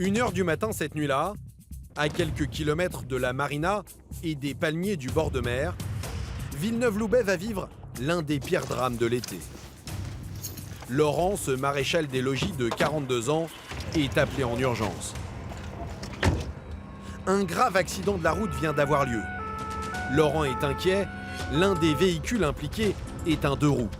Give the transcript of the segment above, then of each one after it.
1 heure du matin cette nuit-là, à quelques kilomètres de la marina et des palmiers du bord de mer, Villeneuve-Loubet va vivre l'un des pires drames de l'été. Laurent, ce maréchal des logis de 42 ans, est appelé en urgence. Un grave accident de la route vient d'avoir lieu. Laurent est inquiet, l'un des véhicules impliqués est un 2 roues.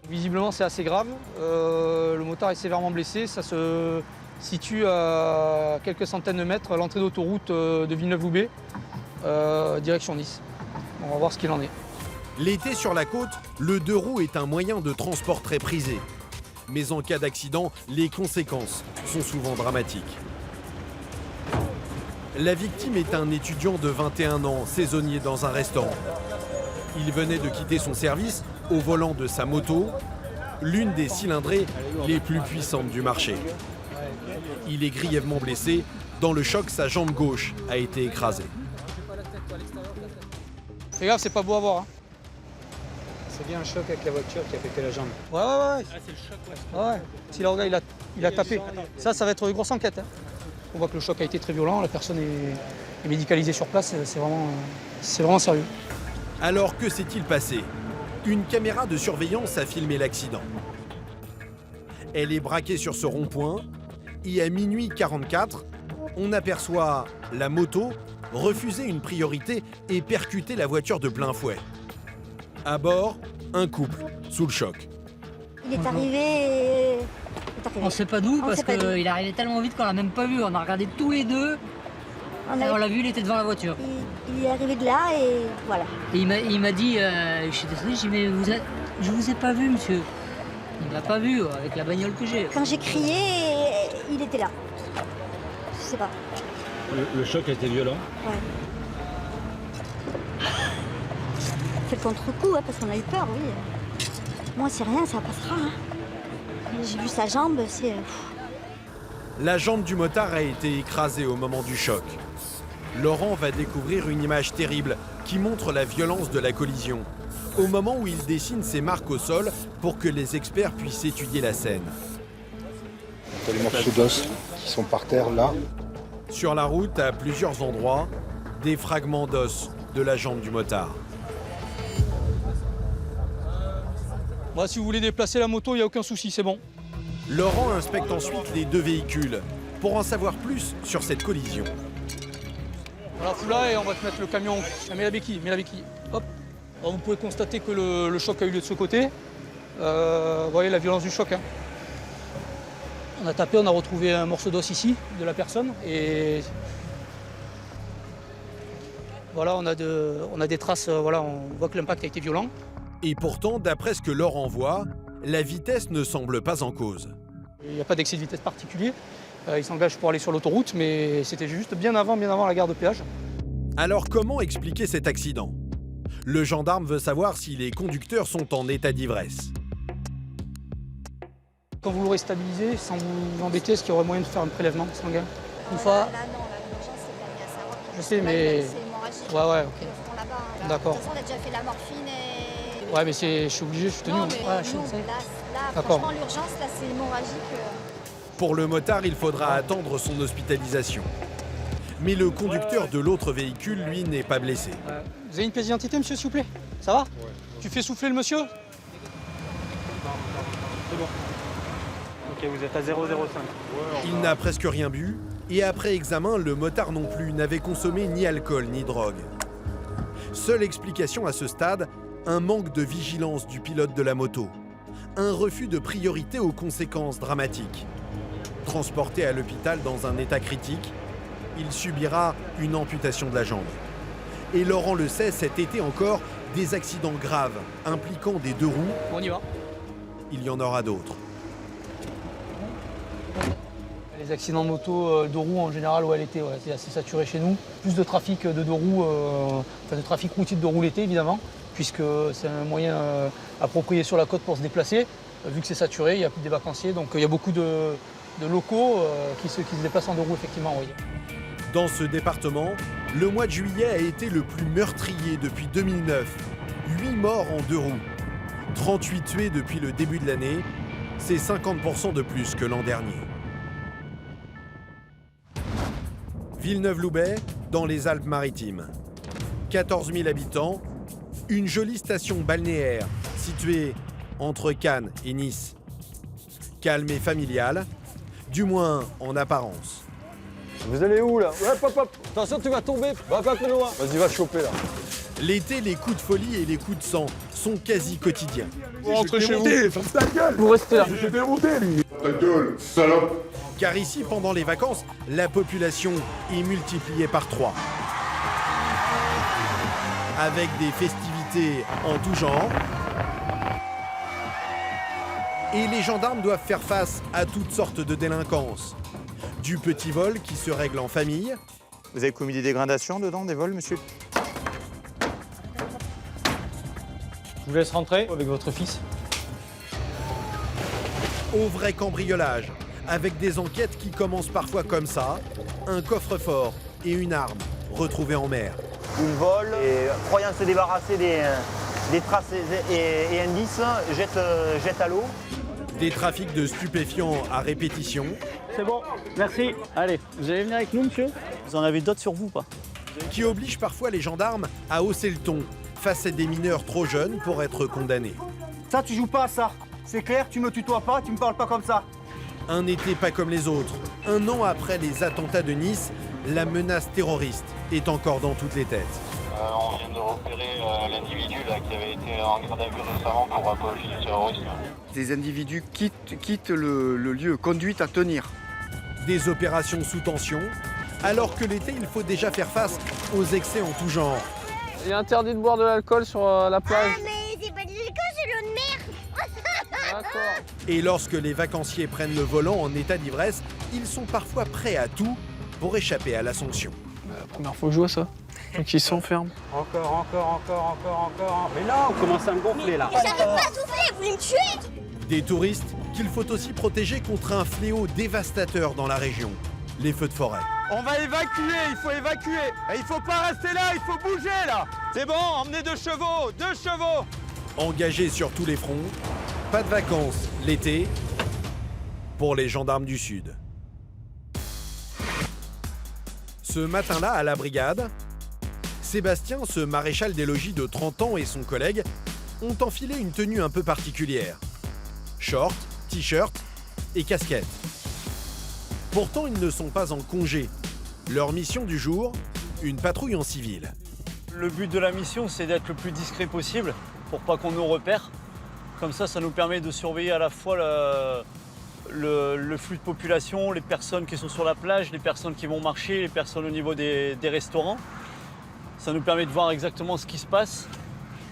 Visiblement, c'est assez grave. Le motard est sévèrement blessé. Ça se situe à quelques centaines de mètres à l'entrée d'autoroute de Villeneuve-Loubet, direction Nice. On va voir ce qu'il en est. L'été sur la côte, le 2 roues est un moyen de transport très prisé. Mais en cas d'accident, les conséquences sont souvent dramatiques. La victime est un étudiant de 21 ans, saisonnier dans un restaurant. Il venait de quitter son service au volant de sa moto, l'une des cylindrées les plus puissantes du marché. Il est grièvement blessé. Dans le choc, sa jambe gauche a été écrasée. Fais gaffe, c'est pas beau à voir. Hein. C'est bien un choc avec la voiture qui a pété la jambe. Ouais. Ah, c'est le choc, ouais. Si le gars, il a tapé. Ça va être une grosse enquête. Hein. On voit que le choc a été très violent. La personne est médicalisée sur place. C'est vraiment sérieux. Alors que s'est-il passé? Une caméra de surveillance a filmé l'accident. Elle est braquée sur ce rond-point et à minuit 44, on aperçoit la moto refuser une priorité et percuter la voiture de plein fouet. À bord, un couple sous le choc. Il est arrivé. On ne sait pas d'où parce qu'il est arrivé tellement vite qu'on l'a même pas vu. On a regardé tous les deux. On l'a vu, il était devant la voiture. Il est arrivé de là et voilà. Et il m'a dit, je suis désolé, j'ai dit, mais je vous ai pas vu, monsieur. Il m'a pas vu avec la bagnole que j'ai. Quand j'ai crié, il était là. Je sais pas. Le choc a été violent. Ouais. C'est le contre-coup, hein, parce qu'on a eu peur, oui. Moi, c'est rien, ça passera. Hein. J'ai vu sa jambe, c'est... La jambe du motard a été écrasée au moment du choc. Laurent va découvrir une image terrible qui montre la violence de la collision, au moment où il dessine ses marques au sol pour que les experts puissent étudier la scène. Il y a des morceaux d'os qui sont par terre là. Sur la route, à plusieurs endroits, des fragments d'os de la jambe du motard. Moi, si vous voulez déplacer la moto, il n'y a aucun souci, c'est bon. Laurent inspecte ensuite les 2 véhicules pour en savoir plus sur cette collision. Voilà, fous là et on va te mettre le camion. Ah, mets la béquille. Hop. Alors, vous pouvez constater que le choc a eu lieu de ce côté. Vous voyez la violence du choc. Hein. On a tapé, on a retrouvé un morceau d'os ici de la personne. Et voilà, on a des traces, voilà, on voit que l'impact a été violent. Et pourtant, d'après ce que Laurent voit, la vitesse ne semble pas en cause. Il n'y a pas d'excès de vitesse particulier. Il s'engage pour aller sur l'autoroute, mais c'était juste bien avant la gare de péage. Alors comment expliquer cet accident? Le gendarme veut savoir si les conducteurs sont en état d'ivresse. Quand vous l'aurez stabilisé, sans vous embêter, est-ce qu'il y aurait moyen de faire un prélèvement sanguin? Une fois. Là, non, l'urgence, c'est dernier à savoir. Je sais, mais... C'est hémorragique. Ouais, ok. Ils le font là-bas. Hein. D'accord. De toute façon, on a déjà fait la morphine et... Ouais, mais je suis obligé, je suis tenu. Non, hein. mais Ouais, je nous, sais. là D'accord. franchement, l'urgence, là, c'est hémorragique. Pour le motard, il faudra attendre son hospitalisation. Mais le conducteur de l'autre véhicule, lui, n'est pas blessé. Vous avez une pièce d'identité, monsieur, s'il vous plaît? Ça va? Ouais. Tu fais souffler le monsieur? C'est bon. Ok, vous êtes à 0,05. Il n'a presque rien bu, et après examen, le motard non plus n'avait consommé ni alcool ni drogue. Seule explication à ce stade, un manque de vigilance du pilote de la moto. Un refus de priorité aux conséquences dramatiques. Transporté à l'hôpital dans un état critique, il subira une amputation de la jambe. Et Laurent le sait, cet été encore, des accidents graves impliquant des 2 roues, On y va. il y en aura d'autres. Les accidents de moto, 2 roues en général, ouais, l'été, ouais, c'est assez saturé chez nous. Plus de trafic de 2 roues, de trafic routier de 2 roues l'été évidemment, puisque c'est un moyen approprié sur la côte pour se déplacer. Vu que c'est saturé, il n'y a plus des vacanciers, donc il y a beaucoup de locaux qui se déplacent en 2 roues effectivement. Oui. Dans ce département, le mois de juillet a été le plus meurtrier depuis 2009. 8 morts en 2 roues. 38 tués depuis le début de l'année. C'est 50% de plus que l'an dernier. Villeneuve-Loubet, dans les Alpes-Maritimes. 14 000 habitants, une jolie station balnéaire située entre Cannes et Nice. Calme et familiale, du moins en apparence. Vous allez où là? Hop, hop, hop. Attention, tu vas tomber. Va pas plus loin. Vas-y, va choper là. L'été, les coups de folie et les coups de sang sont quasi quotidiens. Vous rentrez chez vous. Vous restez là. Ta gueule, salope. Car ici, pendant les vacances, la population est multipliée par 3. Avec des festivités en tout genre. Et les gendarmes doivent faire face à toutes sortes de délinquances. Du petit vol qui se règle en famille. Vous avez commis des dégradations dedans, des vols, monsieur? Je vous laisse rentrer. Avec votre fils. Au vrai cambriolage, avec des enquêtes qui commencent parfois comme ça, un coffre-fort et une arme retrouvés en mer. Ils volent et, croyant se débarrasser des traces et indices, jettent à l'eau. Des trafics de stupéfiants à répétition. C'est bon, merci. Allez, vous allez venir avec nous, monsieur? Vous en avez d'autres sur vous, pas? Qui oblige parfois les gendarmes à hausser le ton face à des mineurs trop jeunes pour être condamnés. Ça, tu joues pas à ça. C'est clair, tu me tutoies pas, tu me parles pas comme ça. Un été pas comme les autres. Un an après les attentats de Nice, la menace terroriste est encore dans toutes les têtes. On vient de repérer l'individu qui avait été en garde à vue récemment pour apologie du terrorisme. Des individus quittent le lieu, conduite à tenir. Des opérations sous tension, alors que l'été, il faut déjà faire face aux excès en tout genre. Il est interdit de boire de l'alcool sur la plage. Ah, mais c'est pas de l'alcool, c'est l'eau de mer. D'accord. Et lorsque les vacanciers prennent le volant en état d'ivresse, ils sont parfois prêts à tout pour échapper à la sanction. La première fois que je vois ça. Donc ils s'enferment. Encore. Mais non, on commence à me gonfler là. J'arrive pas à souffler, vous voulez me tuer? Des touristes qu'il faut aussi protéger contre un fléau dévastateur dans la région, les feux de forêt. On va évacuer, il faut évacuer. Et il faut pas rester là, il faut bouger là. C'est bon, emmenez 2 chevaux, 2 chevaux. Engagés sur tous les fronts, pas de vacances l'été pour les gendarmes du Sud. Ce matin-là, à la brigade, Sébastien, ce maréchal des logis de 30 ans et son collègue ont enfilé une tenue un peu particulière. Short, t-shirt et casquette. Pourtant, ils ne sont pas en congé. Leur mission du jour, une patrouille en civil. Le but de la mission, c'est d'être le plus discret possible pour pas qu'on nous repère. Comme ça nous permet de surveiller à la fois le flux de population, les personnes qui sont sur la plage, les personnes qui vont marcher, les personnes au niveau des restaurants. Ça nous permet de voir exactement ce qui se passe.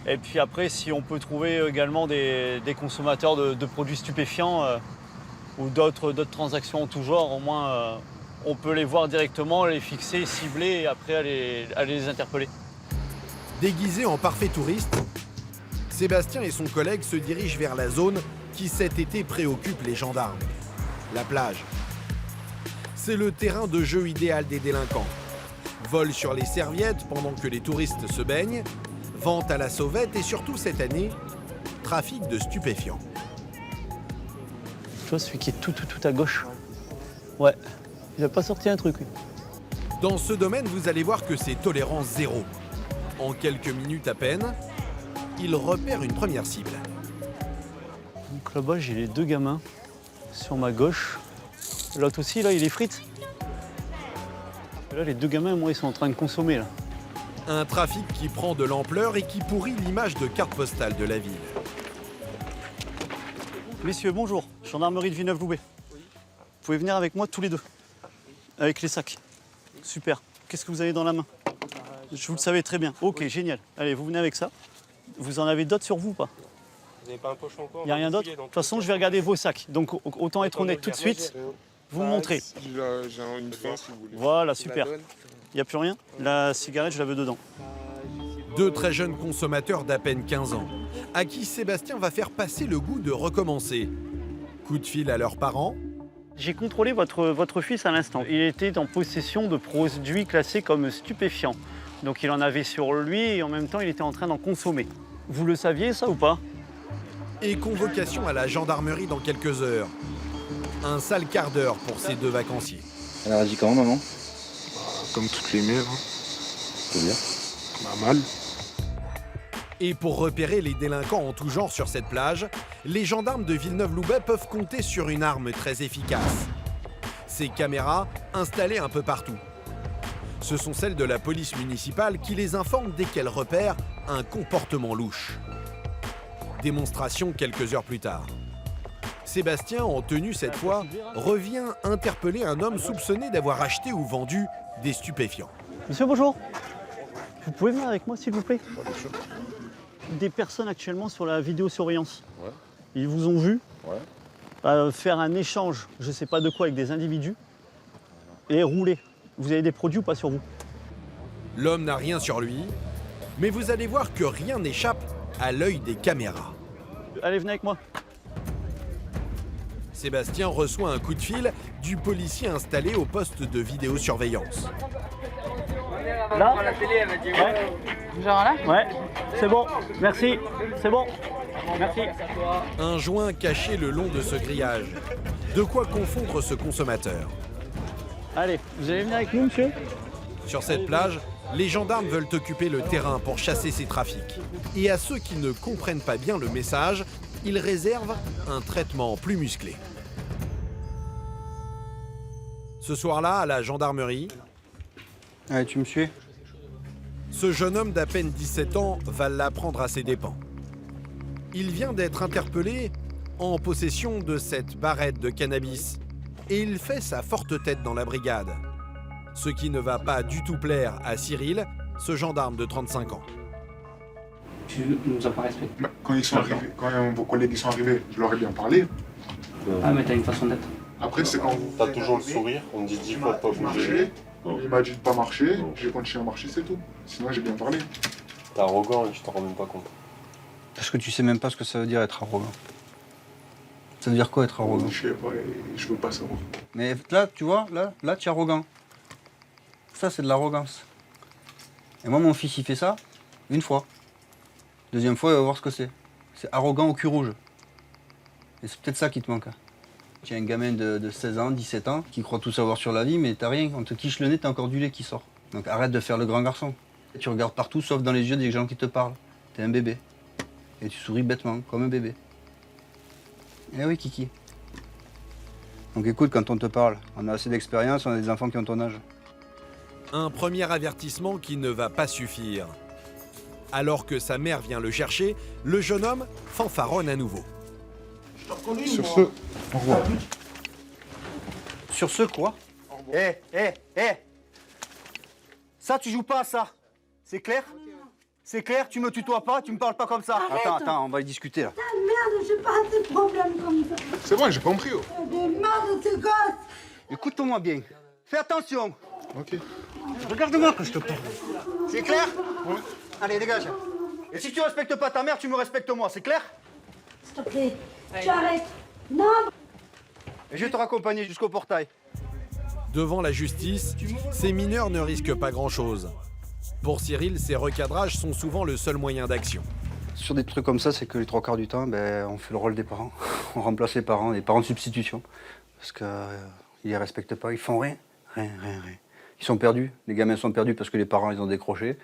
Et puis après, si on peut trouver également des consommateurs de produits stupéfiants ou d'autres transactions en tout genre, au moins on peut les voir directement, les fixer, cibler et après aller les interpeller. Déguisés en parfaits touristes, Sébastien et son collègue se dirigent vers la zone qui cet été préoccupe les gendarmes, la plage. C'est le terrain de jeu idéal des délinquants. Vol sur les serviettes pendant que les touristes se baignent, vente à la sauvette et surtout cette année, trafic de stupéfiants. Tu vois, celui qui est tout à gauche. Ouais, il n'a pas sorti un truc. Lui. Dans ce domaine, vous allez voir que c'est tolérance zéro. En quelques minutes à peine, il repère une première cible. Donc là-bas, j'ai les 2 gamins sur ma gauche. L'autre aussi, là, il est frite. Là, les 2 gamins, moi, ils sont en train de consommer, là. Un trafic qui prend de l'ampleur et qui pourrit l'image de carte postale de la ville. Messieurs, bonjour. Gendarmerie de Villeneuve-Loubet. Vous pouvez venir avec moi tous les 2. Avec les sacs. Super. Qu'est-ce que vous avez dans la main? Je vous le savais très bien. Ok, génial. Allez, vous venez avec ça. Vous en avez d'autres sur vous ou pas? Vous n'avez pas un pochon encore? Il n'y a rien d'autre? De toute façon, je vais regarder vos sacs. Donc, autant être honnête tout de suite. Vous me montrez. J'ai une fin si vous voulez. Voilà, super. Il n'y a plus rien? La cigarette, je la veux dedans. 2 très jeunes consommateurs d'à peine 15 ans, à qui Sébastien va faire passer le goût de recommencer. Coup de fil à leurs parents. J'ai contrôlé votre fils à l'instant. Il était en possession de produits classés comme stupéfiants. Donc il en avait sur lui et en même temps, il était en train d'en consommer. Vous le saviez, ça ou pas? Et convocation à la gendarmerie dans quelques heures. Un sale quart d'heure pour ces 2 vacanciers. Elle a réagi comment, maman? comme toutes les mers. Hein. C'est bien. Pas mal. Et pour repérer les délinquants en tout genre sur cette plage, les gendarmes de Villeneuve-Loubet peuvent compter sur une arme très efficace. Ces caméras installées un peu partout. Ce sont celles de la police municipale qui les informent dès qu'elles repèrent un comportement louche. Démonstration quelques heures plus tard. Sébastien, en tenue cette fois, revient interpeller un homme soupçonné d'avoir acheté ou vendu des stupéfiants. Monsieur, bonjour. Vous pouvez venir avec moi, s'il vous plaît? Des personnes actuellement sur la vidéosurveillance. Ouais. Ils vous ont vu Ouais. faire un échange, je ne sais pas de quoi, avec des individus et rouler. Vous avez des produits ou pas sur vous? L'homme n'a rien sur lui, mais vous allez voir que rien n'échappe à l'œil des caméras. Allez, venez avec moi. Sébastien reçoit un coup de fil du policier installé au poste de vidéosurveillance. Là? Genre là? Ouais, c'est bon, merci, c'est bon, merci. Un joint caché le long de ce grillage. De quoi confondre ce consommateur. Allez, vous allez venir avec nous, monsieur? Sur cette plage, les gendarmes veulent occuper le terrain pour chasser ces trafics. Et à ceux qui ne comprennent pas bien le message, ils réservent un traitement plus musclé. Ce soir-là, à la gendarmerie, Allez, tu me suis? ce jeune homme d'à peine 17 ans va l'apprendre à ses dépens. Il vient d'être interpellé en possession de cette barrette de cannabis et il fait sa forte tête dans la brigade. Ce qui ne va pas du tout plaire à Cyril, ce gendarme de 35 ans. Tu nous as pas respecté. Quand ils sont arrivés, quand vos collègues sont arrivés, je leur ai bien parlé. Ah, mais t'as une façon d'être. Après, c'est quand vous... T'as toujours le sourire, on me dit 10 fois de pas bouger. Il m'a dit de pas marcher, j'ai continué à marcher, c'est tout. Sinon, j'ai bien parlé. T'es arrogant et tu t'en rends même pas compte. Parce que tu sais même pas ce que ça veut dire être arrogant. Ça veut dire quoi être arrogant? Je sais pas, je veux pas savoir. Mais là, tu vois, là, tu es arrogant. Ça, c'est de l'arrogance. Et moi, mon fils, il fait ça une fois. Deuxième fois, il va voir ce que c'est. C'est arrogant au cul rouge. Et c'est peut-être ça qui te manque. Tu as un gamin de 16 ans, 17 ans, qui croit tout savoir sur la vie, mais t'as rien. On te quiche le nez, t'as encore du lait qui sort. Donc arrête de faire le grand garçon. Et tu regardes partout, sauf dans les yeux des gens qui te parlent. T'es un bébé. Et tu souris bêtement, comme un bébé. Eh oui, Kiki. Donc écoute, quand on te parle, on a assez d'expérience, on a des enfants qui ont ton âge. Un premier avertissement qui ne va pas suffire. Alors que sa mère vient le chercher, le jeune homme fanfaronne à nouveau. Sur ce, au revoir. Sur ce quoi? Eh. Ça, tu joues pas à ça. C'est clair? C'est clair? Tu me tutoies pas, tu me parles pas comme ça. Attends, on va y discuter là. Merde, j'ai pas de problème comme ça. C'est bon, j'ai compris. Oh. Des merdes, ces gosses. Écoute-moi bien. Fais attention. Ok. Regarde-moi quand je te parle. C'est clair? Ouais. Allez, dégage. Et si tu respectes pas ta mère, tu me respectes moi, c'est clair? S'il te plaît, tu arrêtes. Non. Et je vais te raccompagner jusqu'au portail. Devant la justice, ces mineurs ne risquent pas grand-chose. Pour Cyril, ces recadrages sont souvent le seul moyen d'action. Sur des trucs comme ça, c'est que les 3/4 du temps, on fait le rôle des parents. On remplace les parents de substitution. Parce qu'ils les respectent pas, ils font rien. Ils sont perdus. Les gamins sont perdus parce que les parents, ils ont décroché.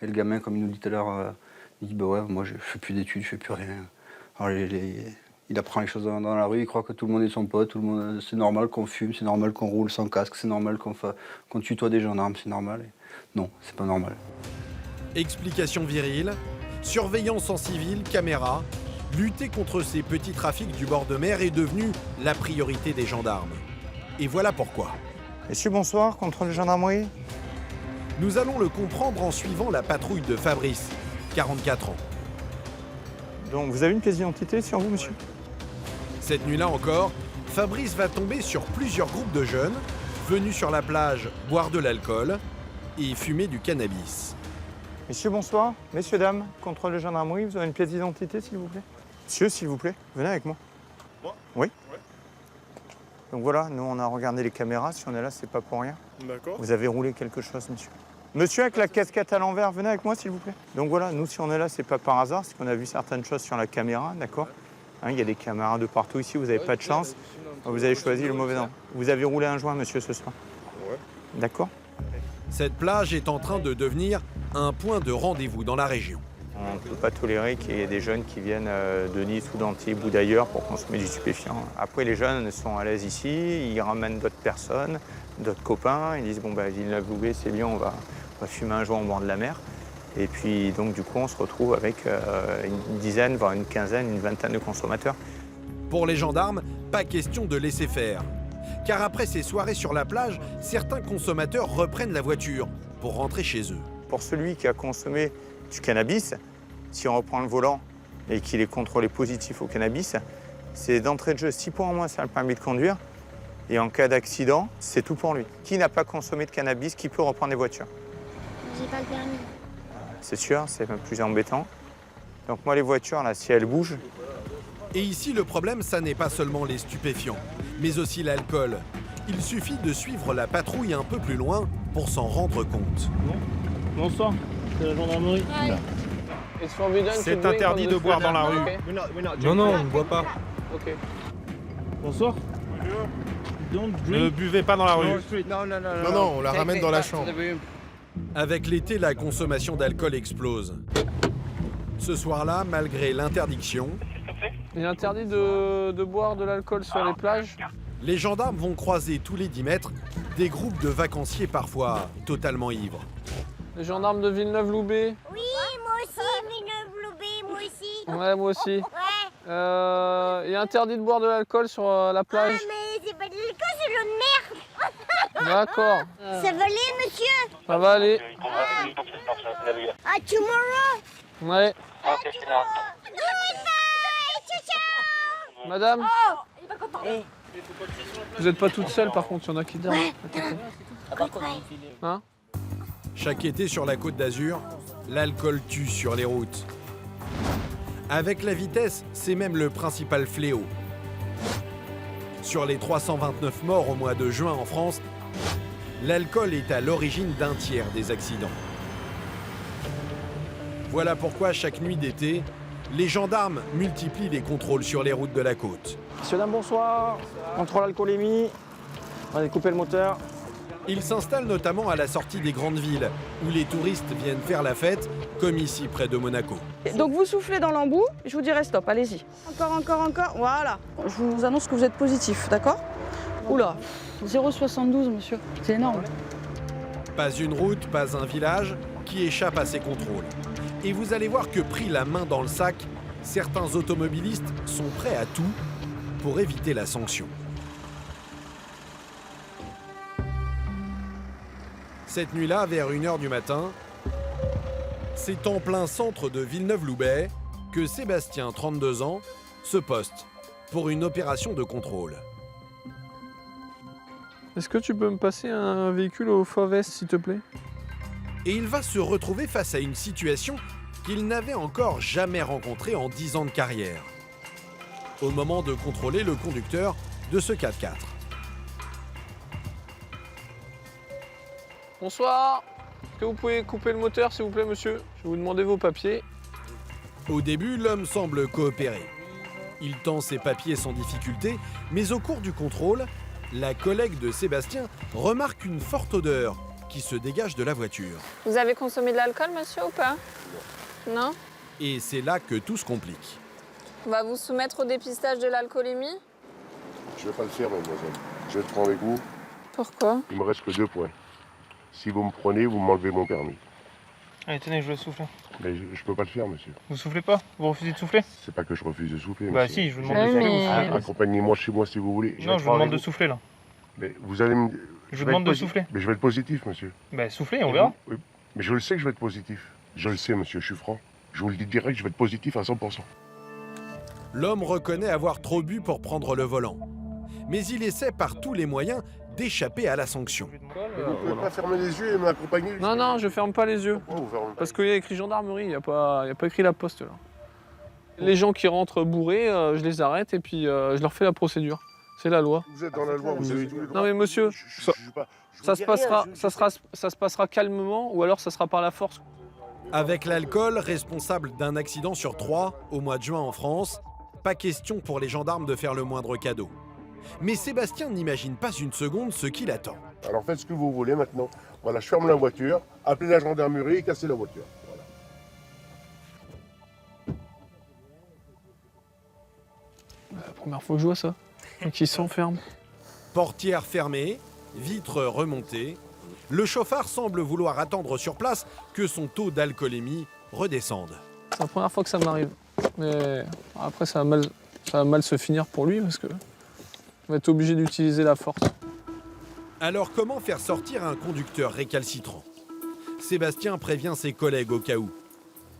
Et le gamin, comme il nous dit tout à l'heure, il dit, bah ouais, moi je fais plus d'études, je fais plus rien. Alors il apprend les choses dans la rue, il croit que tout le monde est son pote, c'est normal qu'on fume, c'est normal qu'on roule sans casque, c'est normal qu'on tutoie des gendarmes, c'est normal. Et non, c'est pas normal. Explication virile, surveillance en civil, caméra, lutter contre ces petits trafics du bord de mer est devenu la priorité des gendarmes. Et voilà pourquoi. Messieurs, bonsoir, contrôle de gendarmerie. Nous allons le comprendre en suivant la patrouille de Fabrice, 44 ans. Donc, vous avez une pièce d'identité sur vous, monsieur? Cette nuit-là encore, Fabrice va tomber sur plusieurs groupes de jeunes venus sur la plage boire de l'alcool et fumer du cannabis. Messieurs, bonsoir. Messieurs, dames, contrôle de gendarmerie, vous avez une pièce d'identité, s'il vous plaît? Monsieur, s'il vous plaît, venez avec moi. Moi? Oui. Donc voilà, nous, on a regardé les caméras. Si on est là, c'est pas pour rien. D'accord. Vous avez roulé quelque chose, monsieur. Monsieur avec la casquette à l'envers, venez avec moi, s'il vous plaît. Donc voilà, nous, si on est là, c'est pas par hasard, c'est qu'on a vu certaines choses sur la caméra, d'accord? Il y a des caméras de partout ici, vous n'avez pas de chance. Vous avez choisi le mauvais nom. Vous avez roulé un joint, monsieur, ce soir? Ouais. D'accord? Cette plage est en train de devenir un point de rendez-vous dans la région. On ne peut pas tolérer qu'il y ait des jeunes qui viennent de Nice ou d'Antibes ou d'ailleurs pour consommer du stupéfiant. Après, les jeunes sont à l'aise ici, ils ramènent d'autres personnes, d'autres copains, ils disent bon bah Villeneuve-Loubet c'est bien, on va fumer un joint au bord de la mer. Et puis donc du coup on se retrouve avec une dizaine, voire une quinzaine, une vingtaine de consommateurs. Pour les gendarmes, pas question de laisser faire. Car après ces soirées sur la plage, certains consommateurs reprennent la voiture pour rentrer chez eux. Pour celui qui a consommé du cannabis, si on reprend le volant et qu'il est contrôlé positif au cannabis, c'est d'entrée de jeu 6 points en moins sur le permis de conduire. Et en cas d'accident, c'est tout pour lui. Qui n'a pas consommé de cannabis, qui peut reprendre les voitures? J'ai pas le permis. C'est sûr, c'est même plus embêtant. Donc moi, les voitures, là, si elles bougent... Et ici, le problème, ça n'est pas seulement les stupéfiants, mais aussi l'alcool. Il suffit de suivre la patrouille un peu plus loin pour s'en rendre compte. Bonsoir, c'est la gendarmerie. C'est interdit de boire dans la rue. Non, non, on ne boit pas. Ok. Bonsoir. Ne buvez pas dans la rue. Non, on la ramène dans la chambre. Avec l'été, la consommation d'alcool explose. Ce soir-là, malgré l'interdiction, Il est interdit de boire de l'alcool sur les plages. les gendarmes vont croiser tous les 10 mètres des groupes de vacanciers parfois totalement ivres. Les gendarmes de Villeneuve-Loubet. Oui, moi aussi, Villeneuve-Loubet, moi aussi. Ouais, moi aussi. Ouais. Il est interdit de boire de l'alcool sur la plage. Ah, mais c'est pas de l'alcool, c'est de l'eau de mer. D'accord. Ça va aller, monsieur? Ça va aller. À tomorrow. Ouais. Goodbye, ciao, ciao. Madame, Oh, il est pas content. vous n'êtes pas toute seule par contre, il y en a qui dorment. Hein? Chaque été sur la Côte d'Azur, l'alcool tue sur les routes. Avec la vitesse, c'est même le principal fléau. Sur les 329 morts au mois de juin en France, l'alcool est à l'origine d'un tiers des accidents. Voilà pourquoi chaque nuit d'été, les gendarmes multiplient les contrôles sur les routes de la côte. Monsieur, dame, bonsoir. Contrôle alcoolémie. On va couper le moteur. Ils s'installent notamment à la sortie des grandes villes, où les touristes viennent faire la fête, comme ici près de Monaco. Donc vous soufflez dans l'embout, je vous dirai stop, allez-y. Encore, voilà. Je vous annonce que vous êtes positif, d'accord? Oula, 0,72 monsieur, c'est énorme. Pas une route, pas un village qui échappe à ces contrôles. Et vous allez voir que pris la main dans le sac, certains automobilistes sont prêts à tout pour éviter la sanction. Cette nuit-là, vers 1h du matin, c'est en plein centre de Villeneuve-Loubet que Sébastien, 32 ans, se poste pour une opération de contrôle. Est-ce que tu peux me passer un véhicule au Fauves, s'il te plaît? Et il va se retrouver face à une situation qu'il n'avait encore jamais rencontrée en 10 ans de carrière. Au moment de contrôler le conducteur de ce 4x4. Bonsoir. Est-ce que vous pouvez couper le moteur, s'il vous plaît, monsieur? Je vais vous demander vos papiers. Au début, l'homme semble coopérer. Il tend ses papiers sans difficulté, mais au cours du contrôle, la collègue de Sébastien remarque une forte odeur qui se dégage de la voiture. Vous avez consommé de l'alcool, monsieur, ou pas? Non? Et c'est là que tout se complique. On va vous soumettre au dépistage de l'alcoolémie? Je vais pas le faire, mademoiselle. Je vais être franc avec vous. Pourquoi? Il me reste que 2 points. Si vous me prenez, vous m'enlevez mon permis. Allez, tenez, je le souffle. Mais je peux pas le faire, monsieur. Vous soufflez pas? Vous refusez de souffler? C'est pas que je refuse de souffler, Bah monsieur. si, je vous demande de souffler. Accompagnez-moi chez moi si vous voulez. Non, je vous demande de souffler là. Mais vous allez me... Je vous demande de souffler. Mais je vais être positif, monsieur. Bah soufflez, on verra. Oui. Mais je le sais que je vais être positif. Je le sais, monsieur, je suis franc. Je vous le dis direct, je vais être positif à 100%. L'homme reconnaît avoir trop bu pour prendre le volant. Mais il essaie par tous les moyens d'échapper à la sanction. Vous pouvez pas fermer les yeux et m'accompagner? Non, je ferme pas les yeux. Parce qu'il y a écrit gendarmerie, il n'y a pas écrit la poste là. Les gens qui rentrent bourrés, je les arrête et puis je leur fais la procédure. C'est la loi. Vous êtes dans la loi, vous avez tous les droits. Non mais monsieur, ça se passera calmement ou alors ça sera par la force. Avec l'alcool, responsable d'un accident sur 3 au mois de juin en France, pas question pour les gendarmes de faire le moindre cadeau. Mais Sébastien n'imagine pas une seconde ce qui l'attend. Alors faites ce que vous voulez maintenant. Voilà, je ferme la voiture, appelez la gendarmerie et cassez la voiture. Voilà. La première fois que je vois ça, qui s'enferme. Portière fermée, vitres remontées, le chauffard semble vouloir attendre sur place que son taux d'alcoolémie redescende. C'est la première fois que ça m'arrive. Mais après, ça va mal se finir pour lui parce que on va être obligé d'utiliser la force. Alors comment faire sortir un conducteur récalcitrant? Sébastien prévient ses collègues au cas où.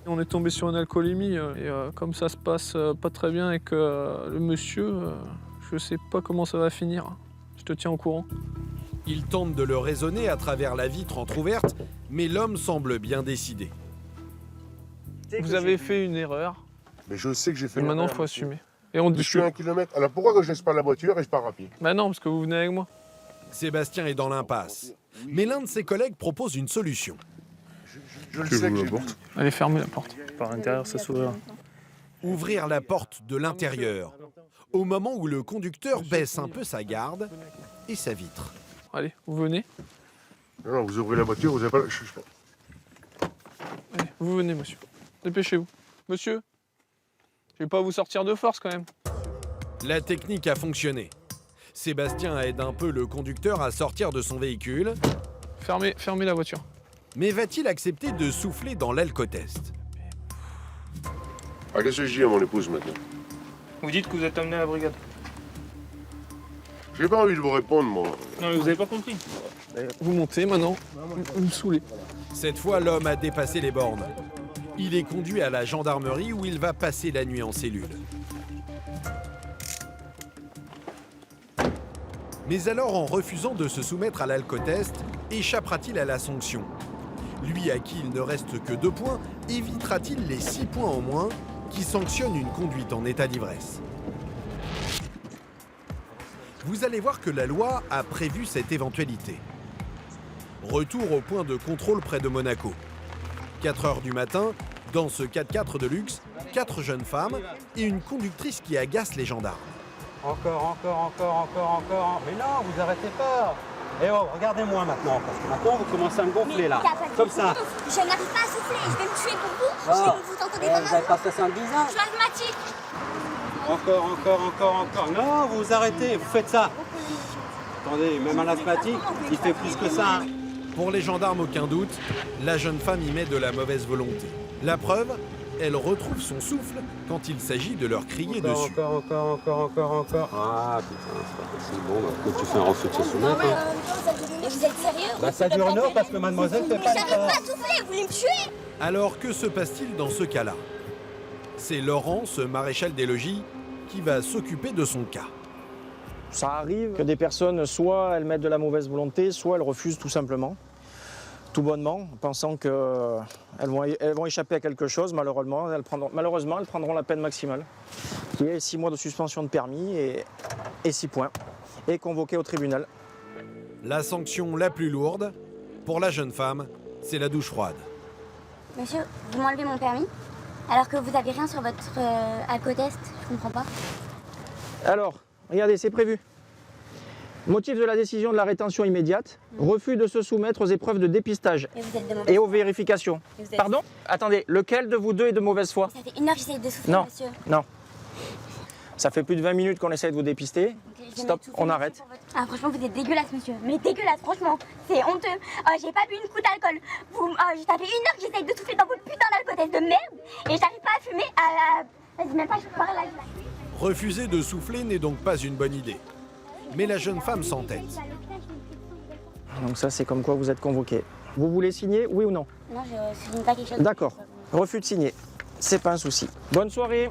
On est tombé sur une alcoolémie et comme ça se passe pas très bien et que le monsieur, je sais pas comment ça va finir. Je te tiens au courant. Il tente de le raisonner à travers la vitre entrouverte, mais l'homme semble bien décidé. Vous avez fait une erreur. Mais je sais que j'ai fait une maintenant, erreur. il faut assumer. Et on Je suis à 1 kilomètre. Alors pourquoi que je laisse pas la voiture et je pars à pied? Bah non, parce que vous venez avec moi. Sébastien est dans l'impasse. Mais l'un de ses collègues propose une solution. Je le sais que j'ai vu. Allez, fermez la porte. Par l'intérieur, ça s'ouvre. Ouvrir la porte de l'intérieur, au moment où le conducteur baisse un peu sa garde et sa vitre. Allez, vous venez. Non, vous ouvrez la voiture, vous n'avez pas... Allez, vous venez, monsieur. Dépêchez-vous. Monsieur, je vais pas vous sortir de force quand même. La technique a fonctionné. Sébastien aide un peu le conducteur à sortir de son véhicule. Fermez la voiture. Mais va-t-il accepter de souffler dans l'alcotest? Ah, qu'est-ce que je dis à mon épouse maintenant? Vous dites que vous êtes amené à la brigade. J'ai pas envie de vous répondre, moi. Non, mais vous avez pas compris. Vous montez maintenant, vous me saoulez. Cette fois, l'homme a dépassé les bornes. Il est conduit à la gendarmerie où il va passer la nuit en cellule. Mais alors, en refusant de se soumettre à l'alcotest, échappera-t-il à la sanction? Lui à qui il ne reste que 2 points, évitera-t-il les 6 points en moins qui sanctionnent une conduite en état d'ivresse? Vous allez voir que la loi a prévu cette éventualité. Retour au point de contrôle près de Monaco. 4 heures du matin, dans ce 4x4 de luxe, 4 jeunes femmes et une conductrice qui agace les gendarmes. Encore. Mais non, vous arrêtez pas. Eh oh, regardez-moi maintenant, parce que maintenant vous commencez à me gonfler là. Comme ça. Je n'arrive pas à souffler, je vais me tuer pour vous. Ah. Vous entendez Vous avez pas 70 ans. Je suis asthmatique. Encore. Non, vous arrêtez, vous faites ça. Attendez, même un asthmatique, il fait plus que ça. Hein. Pour les gendarmes, aucun doute, la jeune femme y met de la mauvaise volonté. La preuve, elle retrouve son souffle quand il s'agit de leur crier dessus. Encore. Ah putain, c'est pas possible. Bon, bah, tu fais un refus de se soumettre. Mais vous êtes sérieux? Bah ça dure une heure parce que mademoiselle fait Mais pas j'arrive pas à souffler, vous voulez me tuer? Alors que se passe-t-il dans ce cas-là? C'est Laurent, ce maréchal des logis, qui va s'occuper de son cas. Ça arrive que des personnes, soit elles mettent de la mauvaise volonté, soit elles refusent tout simplement, tout bonnement, pensant qu'elles vont échapper à quelque chose. Malheureusement, elles prendront la peine maximale, qui est 6 mois de suspension de permis et 6 points, et convoquées au tribunal. La sanction la plus lourde, pour la jeune femme, c'est la douche froide. Monsieur, vous m'enlevez mon permis alors que vous avez rien sur votre alcotest, je comprends pas. Alors, regardez, c'est prévu. Motif de la décision de la rétention immédiate, refus de se soumettre aux épreuves de dépistage et aux vérifications. Pardon? Attendez, lequel de vous deux est de mauvaise foi? Ça fait 1 heure que j'essaye de souffler, Non, monsieur. non. Ça fait plus de 20 minutes qu'on essaie de vous dépister. Stop, on arrête. Ah, franchement, vous êtes dégueulasse, monsieur. Mais dégueulasse, franchement. C'est honteux. J'ai pas bu une coup d'alcool. Ça fait 1 heure que j'essaye de souffler dans votre putain d'alcotest de merde. Et j'arrive pas à fumer. Vas-y, même pas, je peux pas là. Refuser de souffler n'est donc pas une bonne idée. Mais la jeune femme s'entête. Donc ça, c'est comme quoi vous êtes convoqué. Vous voulez signer, oui ou non? Non, je signe pas quelque chose. D'accord. Refus de signer. C'est pas un souci. Bonne soirée.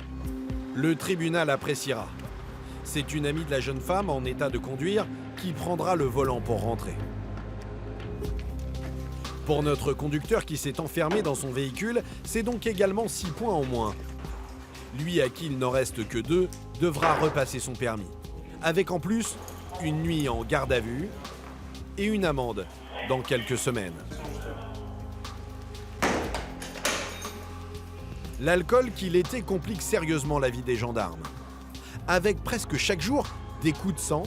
Le tribunal appréciera. C'est une amie de la jeune femme en état de conduire qui prendra le volant pour rentrer. Pour notre conducteur qui s'est enfermé dans son véhicule, c'est donc également 6 points en moins. Lui à qui il n'en reste que 2 devra repasser son permis. Avec en plus une nuit en garde à vue et une amende dans quelques semaines. L'alcool qui l'était complique sérieusement la vie des gendarmes. Avec presque chaque jour des coups de sang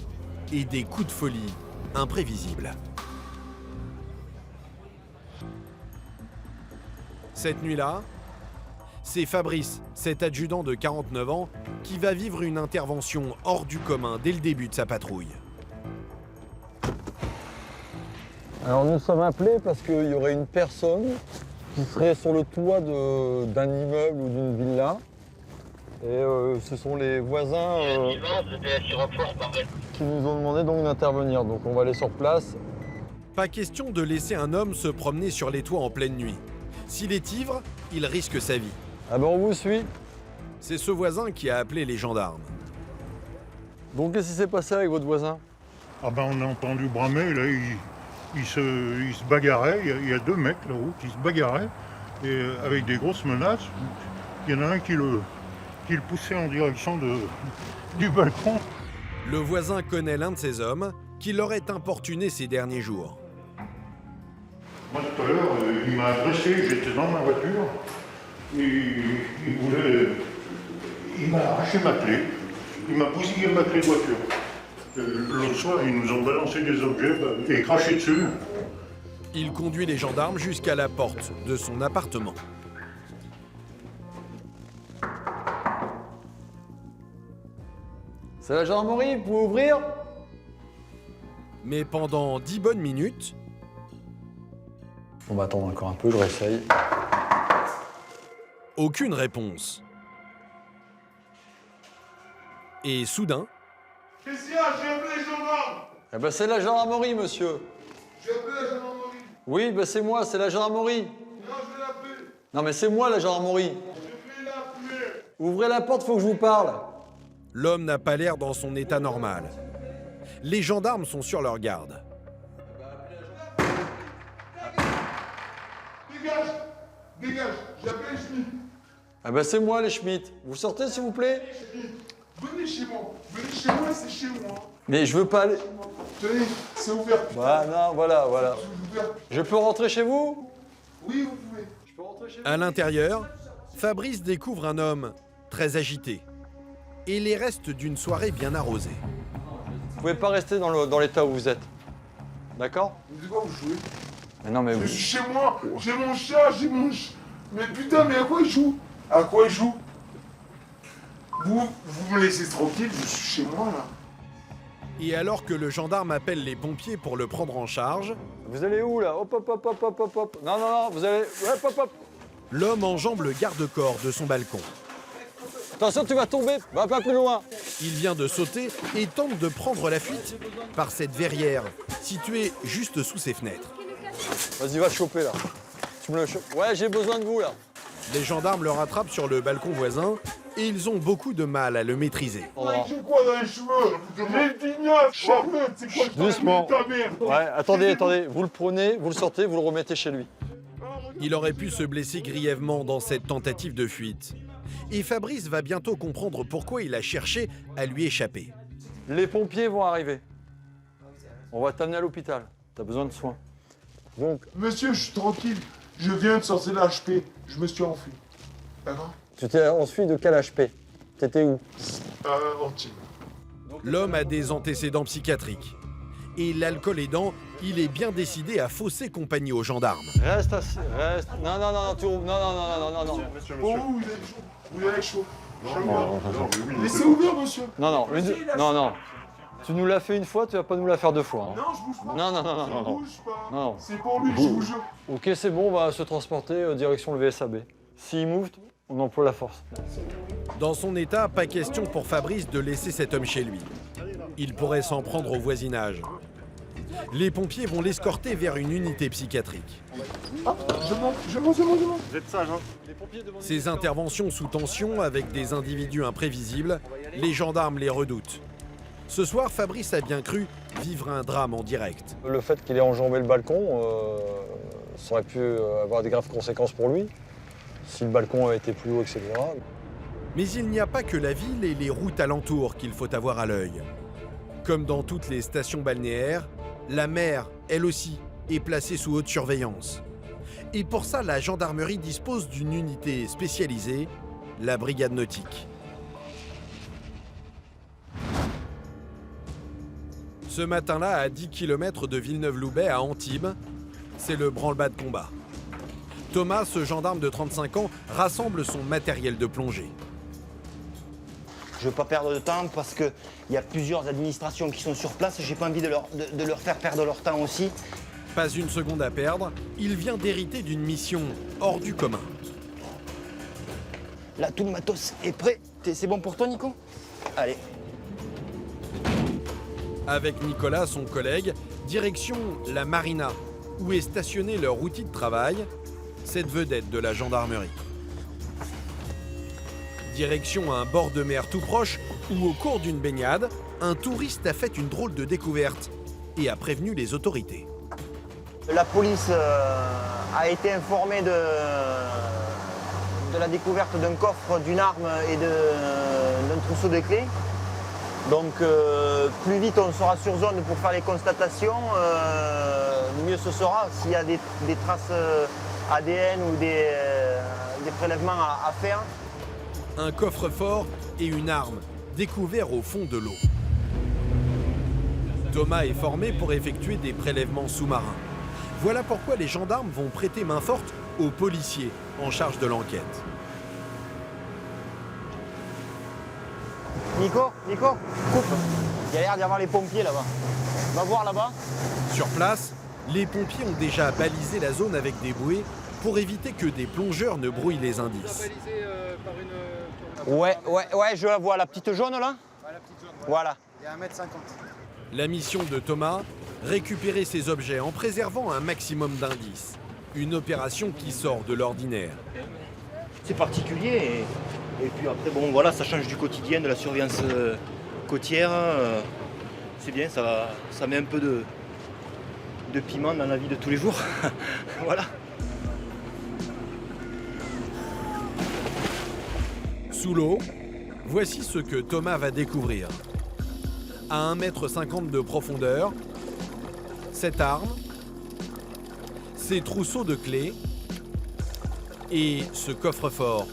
et des coups de folie imprévisibles. Cette nuit-là, c'est Fabrice, cet adjudant de 49 ans, qui va vivre une intervention hors du commun dès le début de sa patrouille. Alors nous sommes appelés parce qu'il y aurait une personne qui serait sur le toit d'un immeuble ou d'une villa. Et ce sont les voisins qui nous ont demandé donc d'intervenir. Donc on va aller sur place. Pas question de laisser un homme se promener sur les toits en pleine nuit. S'il est ivre, il risque sa vie. Ah ben on vous suit. C'est ce voisin qui a appelé les gendarmes. Donc qu'est-ce qui s'est passé avec votre voisin? Ah ben on a entendu bramer, là, il se bagarrait, il y a deux mecs là-haut qui se bagarraient, et avec des grosses menaces. Il y en a un qui le poussait en direction du balcon. Le voisin connaît l'un de ces hommes qui l'aurait importuné ces derniers jours. Moi tout à l'heure, il m'a agressé, j'étais dans ma voiture, et il m'a arraché ma clé, il m'a bousillé ma clé de voiture. L'autre soir, ils nous ont balancé des objets et craché dessus. Il conduit les gendarmes jusqu'à la porte de son appartement. C'est la gendarmerie, vous pouvez ouvrir? Mais pendant 10 bonnes minutes... On va attendre encore un peu, je réessaye. Aucune réponse. Et soudain... Qu'est-ce qu'il y a? J'ai appelé les gendarmes! Eh ben c'est la gendarmerie, monsieur. J'ai appelé la gendarmerie. Oui, ben c'est moi, c'est la gendarmerie. Non, je vais l'appeler. Non mais c'est moi la gendarmerie. Je vais l'appeler. Ouvrez la porte, faut que je vous parle. L'homme n'a pas l'air dans son état normal. Les gendarmes sont sur leur garde. Dégage! Dégage! J'ai appelé les Schmitt. Ah ben c'est moi les Schmitt. Vous sortez s'il vous plaît? Venez chez moi. Venez chez moi, c'est chez moi. Mais je veux pas aller... Tenez, c'est ouvert. Bah non, voilà. Je peux rentrer chez vous? Oui, vous pouvez. Je peux rentrer chez vous? À l'intérieur, Fabrice découvre un homme très agité et les restes d'une soirée bien arrosée. Vous pouvez pas rester dans l'état où vous êtes. D'accord? Vous dites quoi, vous jouez? Mais non mais Je vous... suis chez moi, j'ai mon chat, j'ai mon... Mais putain, mais à quoi il joue? À quoi il joue? Vous me laissez tranquille, je suis chez moi, là. Et alors que le gendarme appelle les pompiers pour le prendre en charge... Vous allez où, là? Hop, hop, hop, hop, hop, hop, hop. Non, vous allez... Hop, hop, hop. L'homme enjambe le garde-corps de son balcon. Attention, tu vas tomber, va pas plus loin. Il vient de sauter et tente de prendre la fuite par cette verrière située juste sous ses fenêtres. Vas-y, va te choper, là. Tu me le chopes. Ouais, j'ai besoin de vous, là. Les gendarmes le rattrapent sur le balcon voisin et ils ont beaucoup de mal à le maîtriser. J'ai quoi dans les cheveux? J'ai le dignac, Charlotte, c'est quoi? Doucement. Ta mère. Ouais, attendez. Vous le prenez, vous le sortez, vous le remettez chez lui. Il aurait pu se blesser grièvement dans cette tentative de fuite. Et Fabrice va bientôt comprendre pourquoi il a cherché à lui échapper. Les pompiers vont arriver. On va t'amener à l'hôpital. T'as besoin de soins. Donc... Monsieur, je suis tranquille. Je viens de sortir de l'HP. Je me suis enfui. D'accord? Tu t'es enfui de quel HP? T'étais où? Antibes. L'homme a des antécédents psychiatriques. Et l'alcool aidant, il est bien décidé à fausser compagnie aux gendarmes. Reste assis, reste. Non. Monsieur. Oh, vous avez chaud. Laissez ouvert, monsieur. Non. Tu nous l'as fait une fois, tu vas pas nous la faire deux fois. Hein. Non, je bouge pas. Non. Je bouge pas. Non. C'est pour lui, je vous jure. Ok, c'est bon, on va se transporter direction le VSAB. S'il move, on emploie la force. Dans son état, pas question pour Fabrice de laisser cet homme chez lui. Il pourrait s'en prendre au voisinage. Les pompiers vont l'escorter vers une unité psychiatrique. Ah, je monte. Vous êtes sage, hein? Ces interventions sous tension avec des individus imprévisibles, les gendarmes les redoutent. Ce soir, Fabrice a bien cru vivre un drame en direct. Le fait qu'il ait enjambé le balcon, ça aurait pu avoir des graves conséquences pour lui, si le balcon avait été plus haut, etc. Mais il n'y a pas que la ville et les routes alentours qu'il faut avoir à l'œil. Comme dans toutes les stations balnéaires, la mer, elle aussi, est placée sous haute surveillance. Et pour ça, la gendarmerie dispose d'une unité spécialisée, la brigade nautique. Ce matin-là, à 10 km de Villeneuve-Loubet, à Antibes, c'est le branle-bas de combat. Thomas, ce gendarme de 35 ans, rassemble son matériel de plongée. Je ne veux pas perdre de temps parce qu'il y a plusieurs administrations qui sont sur place. J'ai pas envie de leur faire perdre leur temps aussi. Pas une seconde à perdre, il vient d'hériter d'une mission hors du commun. Là, tout le matos est prêt. C'est bon pour toi, Nico? Allez. Avec Nicolas, son collègue, direction la marina, où est stationné leur outil de travail, cette vedette de la gendarmerie. Direction un bord de mer tout proche, où au cours d'une baignade, un touriste a fait une drôle de découverte et a prévenu les autorités. La police a été informée de la découverte d'un coffre, d'une arme et d'un trousseau de clés. Donc plus vite on sera sur zone pour faire les constatations, mieux ce sera. S'il y a des traces ADN ou des prélèvements à faire. Un coffre-fort et une arme découverts au fond de l'eau. Thomas est formé pour effectuer des prélèvements sous-marins. Voilà pourquoi les gendarmes vont prêter main forte aux policiers en charge de l'enquête. Nico, coupe. Il y a l'air d'y avoir les pompiers là-bas. Va voir là-bas. Sur place, les pompiers ont déjà balisé la zone avec des bouées pour éviter que des plongeurs ne brouillent les indices. Ouais, je la vois, la petite jaune là. Ouais, la petite jaune. Voilà. Il y a 1,50 m. La mission de Thomas, récupérer ces objets en préservant un maximum d'indices. Une opération qui sort de l'ordinaire. C'est particulier et puis après, bon voilà, ça change du quotidien, de la surveillance côtière. C'est bien, ça met un peu de piment dans la vie de tous les jours. Voilà. Sous l'eau, voici ce que Thomas va découvrir. À 1,50 m de profondeur, cette arme, ces trousseaux de clés et ce coffre-fort.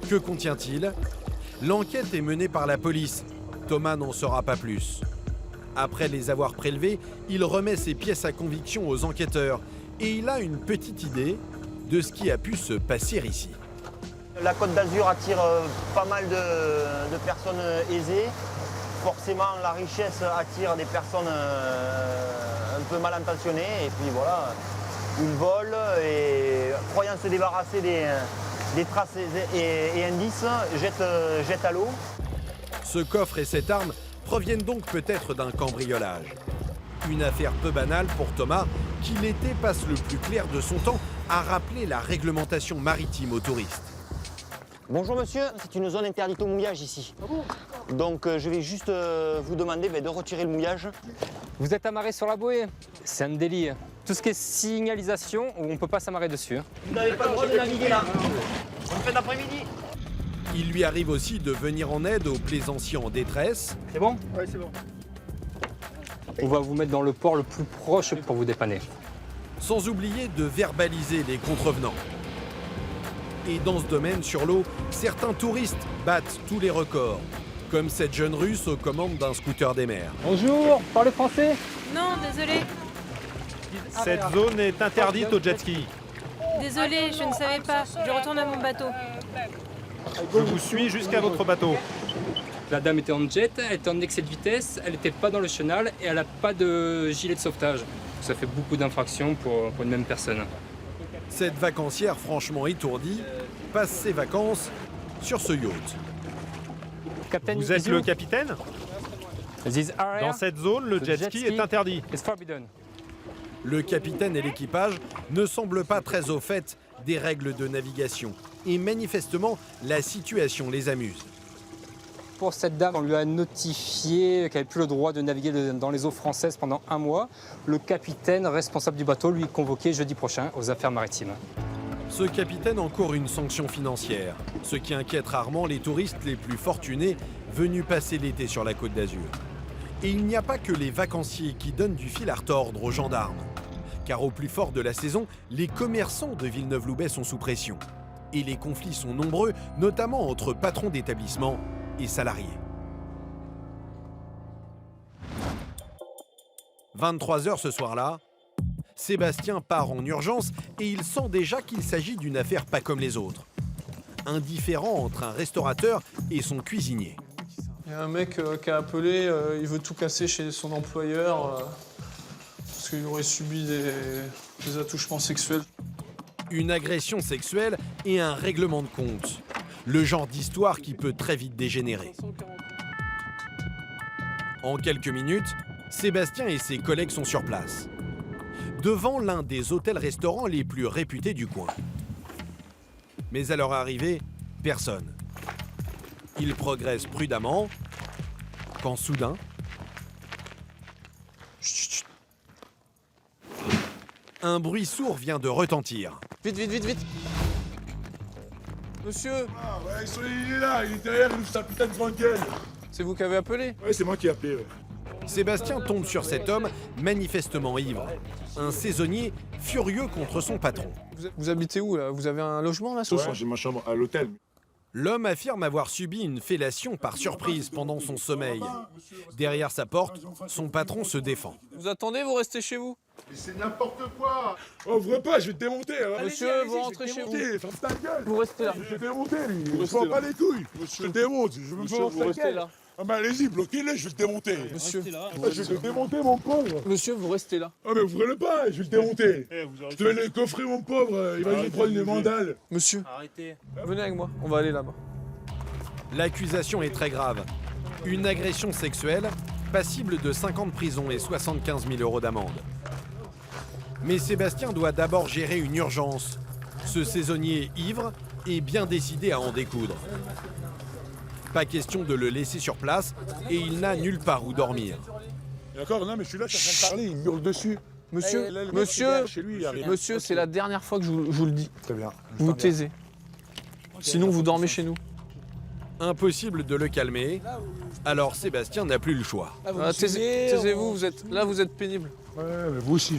Que contient-il? L'enquête est menée par la police. Thomas n'en saura pas plus. Après les avoir prélevés, il remet ses pièces à conviction aux enquêteurs et il a une petite idée de ce qui a pu se passer ici. La Côte d'Azur attire pas mal de personnes aisées. Forcément, la richesse attire des personnes un peu mal intentionnées. Et puis voilà, ils volent et croyant se débarrasser des traces et indices, jettent à l'eau. Ce coffre et cette arme proviennent donc peut-être d'un cambriolage. Une affaire peu banale pour Thomas, qui l'été passe le plus clair de son temps à rappeler la réglementation maritime aux touristes. Bonjour monsieur, c'est une zone interdite au mouillage ici. Donc je vais juste vous demander de retirer le mouillage. Vous êtes amarré sur la bouée, c'est un délit. Tout ce qui est signalisation, on ne peut pas s'amarrer dessus. Vous n'avez pas le droit de naviguer là. On fait d'après-midi. Il lui arrive aussi de venir en aide aux plaisanciers en détresse. C'est bon? Oui, c'est bon. On va vous mettre dans le port le plus proche pour vous dépanner. Sans oublier de verbaliser les contrevenants. Et dans ce domaine, sur l'eau, certains touristes battent tous les records, comme cette jeune Russe aux commandes d'un scooter des mers. Bonjour, parlez français? Non, désolé. Cette zone est interdite au jet ski. Désolé, je ne savais pas. Je retourne à mon bateau. Je vous suis jusqu'à votre bateau. La dame était en jet, elle était en excès de vitesse, elle n'était pas dans le chenal et elle n'a pas de gilet de sauvetage. Ça fait beaucoup d'infractions pour une même personne. Cette vacancière franchement étourdie passe ses vacances sur ce yacht. Vous êtes le capitaine? Dans cette zone, le jet ski est interdit. Le capitaine et l'équipage ne semblent pas très au fait des règles de navigation. Et manifestement, la situation les amuse. Pour cette dame, on lui a notifié qu'elle n'avait plus le droit de naviguer dans les eaux françaises pendant 1 mois. Le capitaine responsable du bateau lui est convoqué jeudi prochain aux affaires maritimes. Ce capitaine encourt une sanction financière, ce qui inquiète rarement les touristes les plus fortunés venus passer l'été sur la Côte d'Azur. Et il n'y a pas que les vacanciers qui donnent du fil à retordre aux gendarmes. Car au plus fort de la saison, les commerçants de Villeneuve-Loubet sont sous pression. Et les conflits sont nombreux, notamment entre patrons d'établissements et salariés. 23 h ce soir-là, Sébastien part en urgence et il sent déjà qu'il s'agit d'une affaire pas comme les autres. Un différend entre un restaurateur et son cuisinier. Il y a un mec qui a appelé, il veut tout casser chez son employeur parce qu'il aurait subi des attouchements sexuels. Une agression sexuelle et un règlement de compte. Le genre d'histoire qui peut très vite dégénérer. En quelques minutes, Sébastien et ses collègues sont sur place, devant l'un des hôtels-restaurants les plus réputés du coin. Mais à leur arrivée, personne. Ils progressent prudemment, quand soudain... Un bruit sourd vient de retentir. Vite, vite, vite, vite. Monsieur. Ah ouais, il est là, il est derrière, il ouvre sa putain de grande gueule. C'est vous qui avez appelé? Ouais, c'est moi qui ai appelé. Ouais. Sébastien tombe sur cet homme manifestement ivre. Un saisonnier furieux contre son patron. Vous habitez où là? Vous avez un logement là ce soir? J'ai ma chambre à l'hôtel. L'homme affirme avoir subi une fellation par surprise pendant son sommeil. Derrière sa porte, son patron se défend. Vous attendez, vous restez chez vous? Mais c'est n'importe quoi. Oh, ouvre pas, je vais te démonter. Hein. Monsieur, vous rentrez chez vous. Ferme ta gueule. Vous restez là. Je vais te démonter, lui. Je ne pas les couilles. Je te démonte. Je veux vous restez là. Ah bah allez-y, bloquez-le, je vais le démonter. Monsieur, je vais le démonter, mon pauvre. Monsieur, vous restez là. Ah mais ouvrez-le pas, je vais le démonter. Je te vais le coffrer, mon pauvre. Il va nous prendre une mandale. Monsieur, arrêtez. Venez avec moi, on va aller là-bas. L'accusation est très grave. Une agression sexuelle, passible de 5 ans de prison et 75 000 € d'amende. Mais Sébastien doit d'abord gérer une urgence. Ce saisonnier ivre est bien décidé à en découdre. Pas question de le laisser sur place et il n'a nulle part où dormir. D'accord, non mais je suis là, je suis en train de parler, il me hurle dessus. Monsieur, monsieur, c'est la dernière fois que je vous le dis. Très bien. Vous vous taisez. Sinon, vous dormez chez nous. Impossible de le calmer, alors Sébastien n'a plus le choix. Taisez-vous, vous êtes pénible. Ouais, mais vous aussi.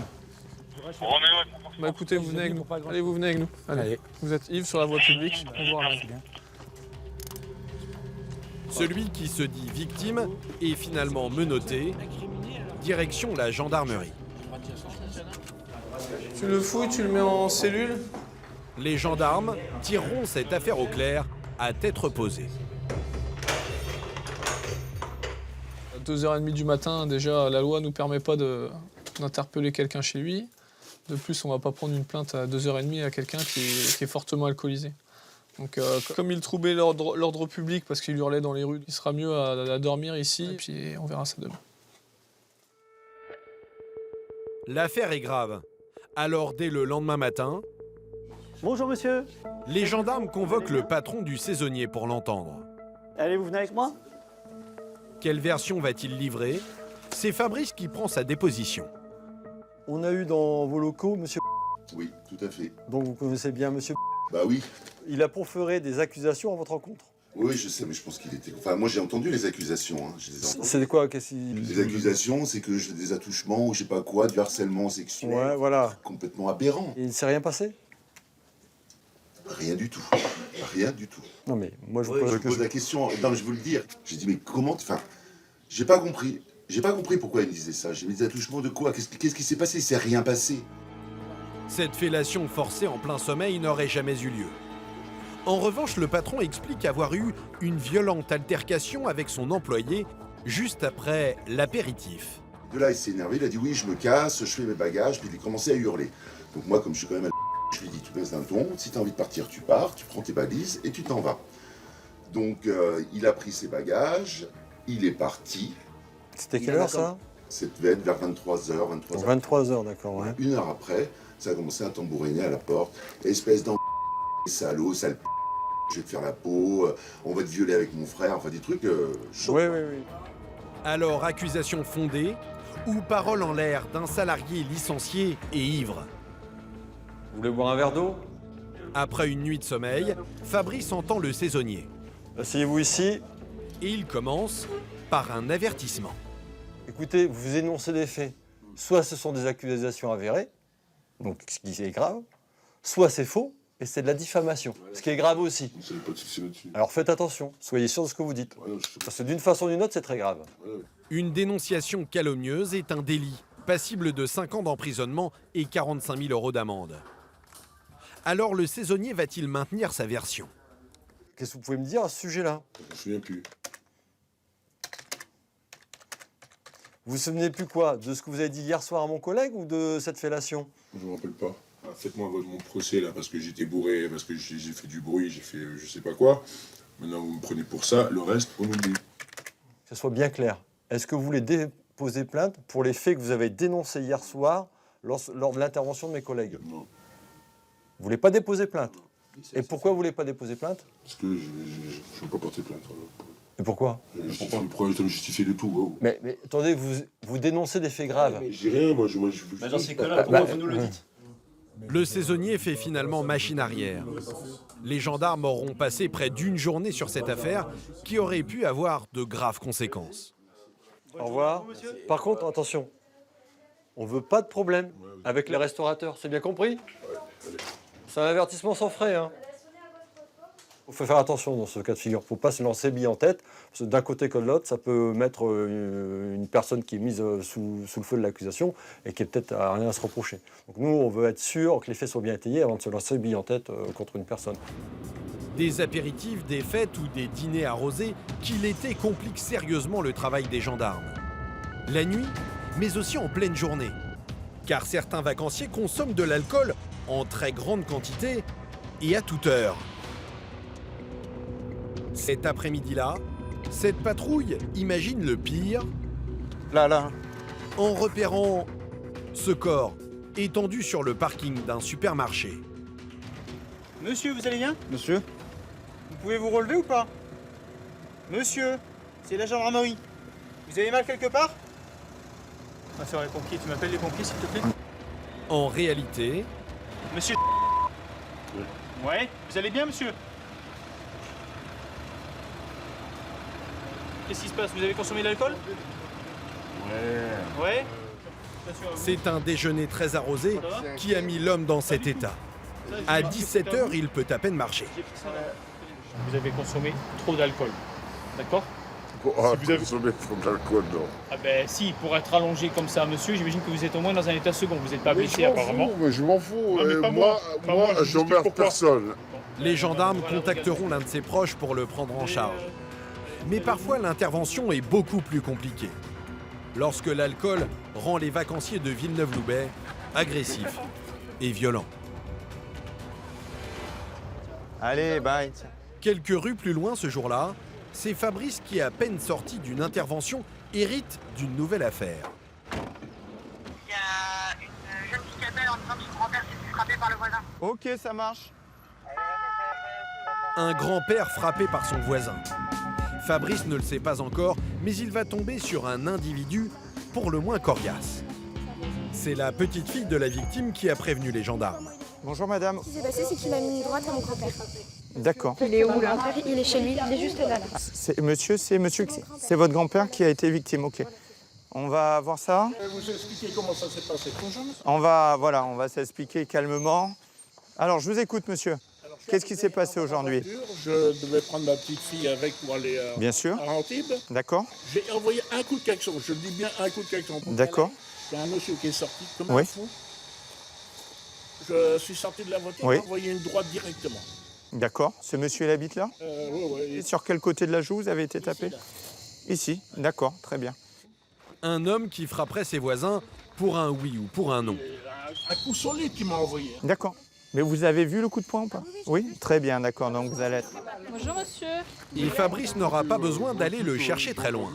Bah écoutez, vous venez avec nous. Allez, vous venez avec nous. Allez. Vous êtes ivre sur la voie publique, on voit rien. Celui qui se dit victime est finalement menotté, direction la gendarmerie. Tu le fouilles, tu le mets en cellule. Les gendarmes tireront cette affaire au clair à tête reposée. À 2h30 du matin, déjà, la loi ne nous permet pas d'interpeller quelqu'un chez lui. De plus, on ne va pas prendre une plainte à 2h30 à quelqu'un qui est fortement alcoolisé. Donc, comme il troublait l'ordre public parce qu'il hurlait dans les rues, il sera mieux à dormir ici, et puis on verra ça demain. L'affaire est grave. Alors, dès le lendemain matin... Bonjour monsieur. Les gendarmes convoquent le patron du saisonnier pour l'entendre. Allez, vous venez avec moi? Quelle version va-t-il livrer? C'est Fabrice qui prend sa déposition. On a eu dans vos locaux monsieur... Oui, tout à fait. Donc vous connaissez bien monsieur... Bah oui. Il a proféré des accusations à votre encontre? Oui, je sais, mais je pense qu'il était... Enfin, moi j'ai entendu les accusations. Hein. C'est quoi? Les accusations, c'est que j'ai des attouchements ou je sais pas quoi, du harcèlement sexuel. Ouais, voilà. Complètement aberrant. Et il ne s'est rien passé? Rien du tout. Rien du tout. Non mais moi je vous pose la question, non mais je veux le dire. J'ai dit mais comment... Enfin, j'ai pas compris. J'ai pas compris pourquoi il me disait ça. J'ai mis des attouchements de quoi? Qu'est-ce qui s'est passé? Il s'est rien passé. Cette fellation forcée en plein sommeil n'aurait jamais eu lieu. En revanche, le patron explique avoir eu une violente altercation avec son employé juste après l'apéritif. De là, il s'est énervé, il a dit oui, je me casse, je fais mes bagages, puis il a commencé à hurler. Donc moi, comme je suis quand même je lui ai dit, tu baisses d'un ton, si tu as envie de partir, tu pars, tu prends tes valises et tu t'en vas. Donc il a pris ses bagages, il est parti. C'était quelle heure ça? Ça devait être vers 23h, 23h. 23h, d'accord, ouais. Une heure après, ça a commencé à tambouriner à la porte. Espèce d'en... salaud, sale je vais te faire la peau, on va te violer avec mon frère, enfin des trucs chauds. Oui. Alors, accusation fondée ou parole en l'air d'un salarié licencié et ivre? Vous voulez boire un verre d'eau? Après une nuit de sommeil, Fabrice entend le saisonnier. Asseyez-vous ici. Et il commence par un avertissement. Écoutez, vous énoncez des faits. Soit ce sont des accusations avérées, donc ce qui est grave, soit c'est faux, et c'est de la diffamation, ce qui est grave aussi. Alors faites attention, soyez sûr de ce que vous dites. Parce que d'une façon ou d'une autre, c'est très grave. Une dénonciation calomnieuse est un délit. passible de 5 ans d'emprisonnement et 45 000 € d'amende. Alors le saisonnier va-t-il maintenir sa version? Qu'est-ce que vous pouvez me dire à ce sujet-là? Je me souviens plus. Vous vous souvenez plus quoi? De ce que vous avez dit hier soir à mon collègue ou de cette fellation? Je me rappelle pas. Ah, faites-moi mon procès là, parce que j'étais bourré, parce que j'ai fait du bruit, j'ai fait je sais pas quoi. Maintenant vous me prenez pour ça, le reste on oublie. Que ce soit bien clair. Est-ce que vous voulez déposer plainte pour les faits que vous avez dénoncés hier soir lors de l'intervention de mes collègues? Non. Vous voulez pas déposer plainte? Et pourquoi vous voulez pas déposer plainte? Parce que je ne veux pas porter plainte. Et pourquoi? Pourquoi je dois me justifier de tout? Oh. Mais attendez, vous dénoncez des faits graves. Mais je dis rien, moi je dans ces cas-là, pourquoi vous nous le dites? Le saisonnier fait finalement machine arrière. Les gendarmes auront passé près d'une journée sur cette affaire qui aurait pu avoir de graves conséquences. Au revoir. Par contre, attention, on veut pas de problème avec les restaurateurs, c'est bien compris? C'est un avertissement sans frais, hein. Il faut faire attention dans ce cas de figure. Il ne faut pas se lancer bille en tête. Parce que d'un côté comme de l'autre, ça peut mettre une personne qui est mise sous le feu de l'accusation et qui est peut-être à rien à se reprocher. Donc nous, on veut être sûr que les faits soient bien étayés avant de se lancer bille en tête contre une personne. Des apéritifs, des fêtes ou des dîners arrosés qui l'été compliquent sérieusement le travail des gendarmes. La nuit, mais aussi en pleine journée. Car certains vacanciers consomment de l'alcool en très grande quantité et à toute heure. Cet après-midi-là, cette patrouille imagine le pire. Là. En repérant ce corps étendu sur le parking d'un supermarché. Monsieur, vous allez bien? Monsieur? Vous pouvez vous relever ou pas? Monsieur, c'est la gendarmerie. Vous avez mal quelque part? Ah, c'est vrai, les pompiers. Tu m'appelles les pompiers, s'il te plaît? En réalité... Monsieur... Ouais, vous allez bien, monsieur? Qu'est-ce qui se passe? Vous avez consommé de l'alcool? Ouais. C'est un déjeuner très arrosé qui a mis l'homme dans cet état. À 17 h, il peut à peine marcher. Vous avez consommé trop d'alcool, d'accord? Ah, si vous avez consommé trop d'alcool, non. Ah ben si, pour être allongé comme ça, monsieur, j'imagine que vous êtes au moins dans un état second. Vous n'êtes pas blessé apparemment. Mais je m'en fous. Non, mais pas moi, j'emmerde personne. Les gendarmes contacteront l'un de ses proches pour le prendre en charge. Mais parfois, l'intervention est beaucoup plus compliquée. Lorsque l'alcool rend les vacanciers de Villeneuve-Loubet agressifs et violents. Allez, bye. Quelques rues plus loin ce jour-là, c'est Fabrice qui, à peine sorti d'une intervention, hérite d'une nouvelle affaire. Il y a une jeune fille qui appelle en disant que son grand-père s'est fait frapper par le voisin. Ok, ça marche. Un grand-père frappé par son voisin. Fabrice ne le sait pas encore, mais il va tomber sur un individu pour le moins coriace. C'est la petite fille de la victime qui a prévenu les gendarmes. Bonjour madame. Ce qui s'est passé, c'est qu'il a mis une droite à mon grand-père. D'accord. Il est où là? Il est chez lui, il est juste là. C'est votre grand-père qui a été victime, ok. On va voir ça. Vous expliquez comment ça s'est passé? On va s'expliquer calmement. Alors, je vous écoute, monsieur. Qu'est-ce qui s'est passé aujourd'hui? Je devais prendre ma petite fille avec pour aller Bien sûr. à Antibes. D'accord. J'ai envoyé un coup de klaxon, je dis bien un coup de klaxon. D'accord. Il y a un monsieur qui est sorti comme Oui. un fou. Je suis sorti de la voiture, Oui. j'ai envoyé une droite directement. D'accord. Ce monsieur, il habite là? Oui. Et sur quel côté de la joue vous avez été tapé? Ici. D'accord, très bien. Un homme qui frapperait ses voisins pour un oui ou pour un non. Un coup solide qui m'a envoyé. D'accord. Mais vous avez vu le coup de poing ou pas? Oui. Très bien, d'accord. Donc vous allez être... Bonjour monsieur. Et Fabrice n'aura pas besoin d'aller le chercher très loin.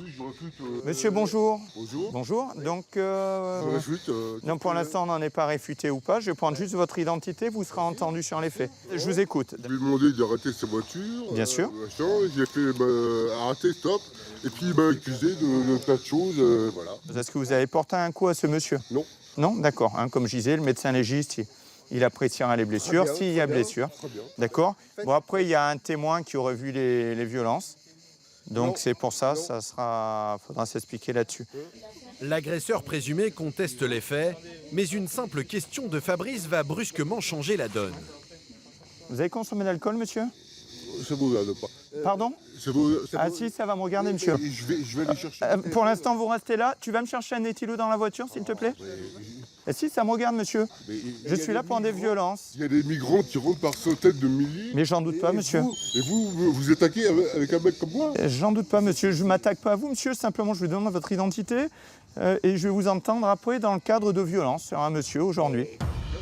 Monsieur, bonjour. Bonjour. Bonjour. Donc, Je non, pour l'instant, on n'en est pas réfuté ou pas. Je vais prendre juste votre identité. Vous serez entendu sur les faits. Je vous écoute. Je lui ai demandé d'arrêter sa voiture. Bien sûr. J'ai fait arrêter, stop. Et puis il m'a accusé de tas de choses. Voilà. Est-ce que vous avez porté un coup à ce monsieur? Non. Non, d'accord. Hein, comme je disais, le médecin légiste, il appréciera les blessures, s'il y a blessure. D'accord. Bon, après, il y a un témoin qui aurait vu les violences. Donc, c'est pour ça, faudra s'expliquer là-dessus. L'agresseur présumé conteste les faits, mais une simple question de Fabrice va brusquement changer la donne. Vous avez consommé de l'alcool, monsieur? Ça vous regarde pas. Pardon? Ah si, ça va me regarder, monsieur. Je vais aller chercher. Pour l'instant, vous restez là. Tu vas me chercher un éthylot dans la voiture, s'il te plaît? Et si, ça me regarde, monsieur. Je suis là pour des violences. Il y a des migrants qui rentrent par centaines de milliers. Mais j'en doute pas, monsieur. Et vous attaquez avec un mec comme moi? J'en doute pas, monsieur. Je ne m'attaque pas à vous, monsieur. Simplement, je vous demande votre identité et je vais vous entendre après dans le cadre de violences sur un monsieur aujourd'hui.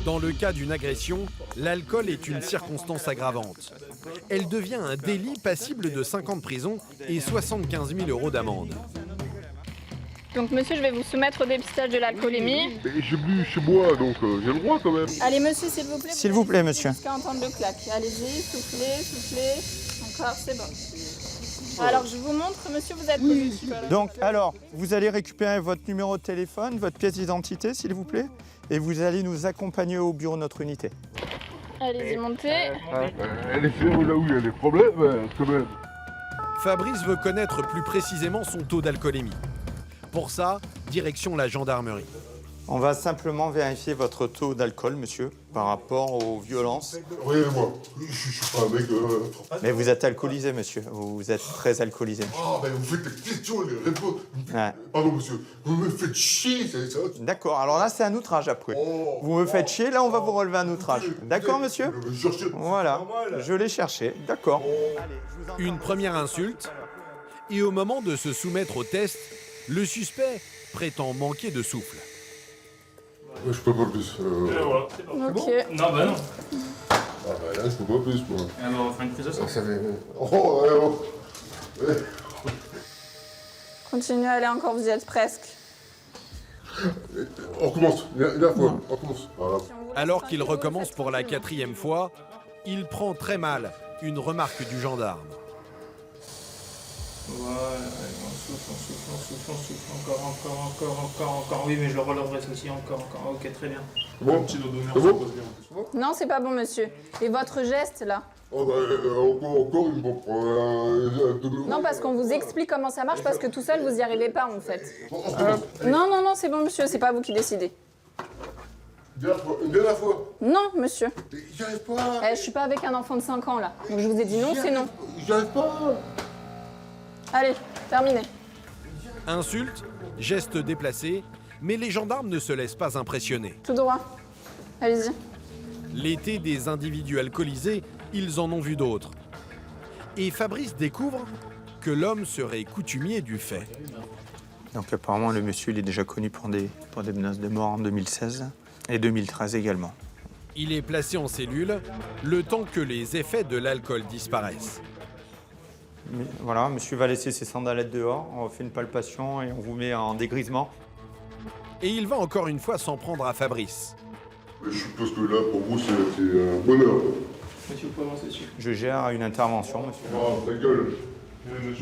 Dans le cas d'une agression, l'alcool est une circonstance aggravante. Elle devient un délit passible de 5 ans de prison et 75 000 € d'amende. Donc monsieur, je vais vous soumettre au dépistage de l'alcoolémie. Mais j'ai bu chez moi, donc j'ai le droit quand même. Allez monsieur, s'il vous plaît. S'il vous plaît, monsieur. Jusqu'à entendre le claque. Allez-y, soufflez, soufflez. Encore, c'est bon. Alors je vous montre, monsieur, vous êtes positif. Donc, alors, vous allez récupérer votre numéro de téléphone, votre pièce d'identité, s'il vous plaît, et vous allez nous accompagner au bureau de notre unité. Allez-y, montez. Elle est fermée là où il y a des problèmes, quand même. Fabrice veut connaître plus précisément son taux d'alcoolémie. Pour ça, direction la gendarmerie. On va simplement vérifier votre taux d'alcool, monsieur, par rapport aux violences. Oui, moi, je suis pas un mec... Mais vous êtes alcoolisé, monsieur. Vous êtes très alcoolisé. Ah, ben vous faites des questions, les réponses. Ouais. Pardon, monsieur, vous me faites chier, c'est ça. D'accord, alors là, c'est un outrage après. Vous me faites chier, là, on va vous relever un outrage. D'accord, monsieur? Voilà, je l'ai cherché. D'accord. Une première insulte, et au moment de se soumettre au test, le suspect prétend manquer de souffle. Je peux pas plus. Ok. Non, bah non. Ah bah là, je peux pas plus, moi. Alors, on va faire une prise de sang. Ça fait... Oh, ouais. Continuez à aller encore, vous y êtes presque. On recommence, la fois, on recommence. Voilà. Alors qu'il recommence pour la 4e fois, il prend très mal une remarque du gendarme. Ouais, on souffle, encore. Oui, mais je le relèverai aussi, encore. Ok, très bien. Bon, petit dodo, c'est bon? Non, c'est pas bon, monsieur. Et votre geste, là? Oh bah, encore une fois. Non, parce qu'on vous explique comment ça marche, parce que tout seul, vous y arrivez pas, en fait. Non, c'est bon, monsieur, c'est pas vous qui décidez. Une dernière fois. Non, monsieur. J'y arrive pas. Je suis pas avec un enfant de 5 ans, là. Donc je vous ai dit non, c'est non. J'y arrive pas. Allez, terminé. Insulte, geste déplacé, mais les gendarmes ne se laissent pas impressionner. Tout droit. Allez-y. L'été des individus alcoolisés, ils en ont vu d'autres. Et Fabrice découvre que l'homme serait coutumier du fait. Donc apparemment, le monsieur, il est déjà connu pour des menaces de mort en 2016 et 2013 également. Il est placé en cellule le temps que les effets de l'alcool disparaissent. Voilà, monsieur va laisser ses sandalettes dehors, on fait une palpation et on vous met en dégrisement. Et il va encore une fois s'en prendre à Fabrice. Je suppose que là, pour vous, c'est un bonheur. Monsieur, vous pouvez avancer dessus. Je gère une intervention, monsieur. Oh, ta gueule.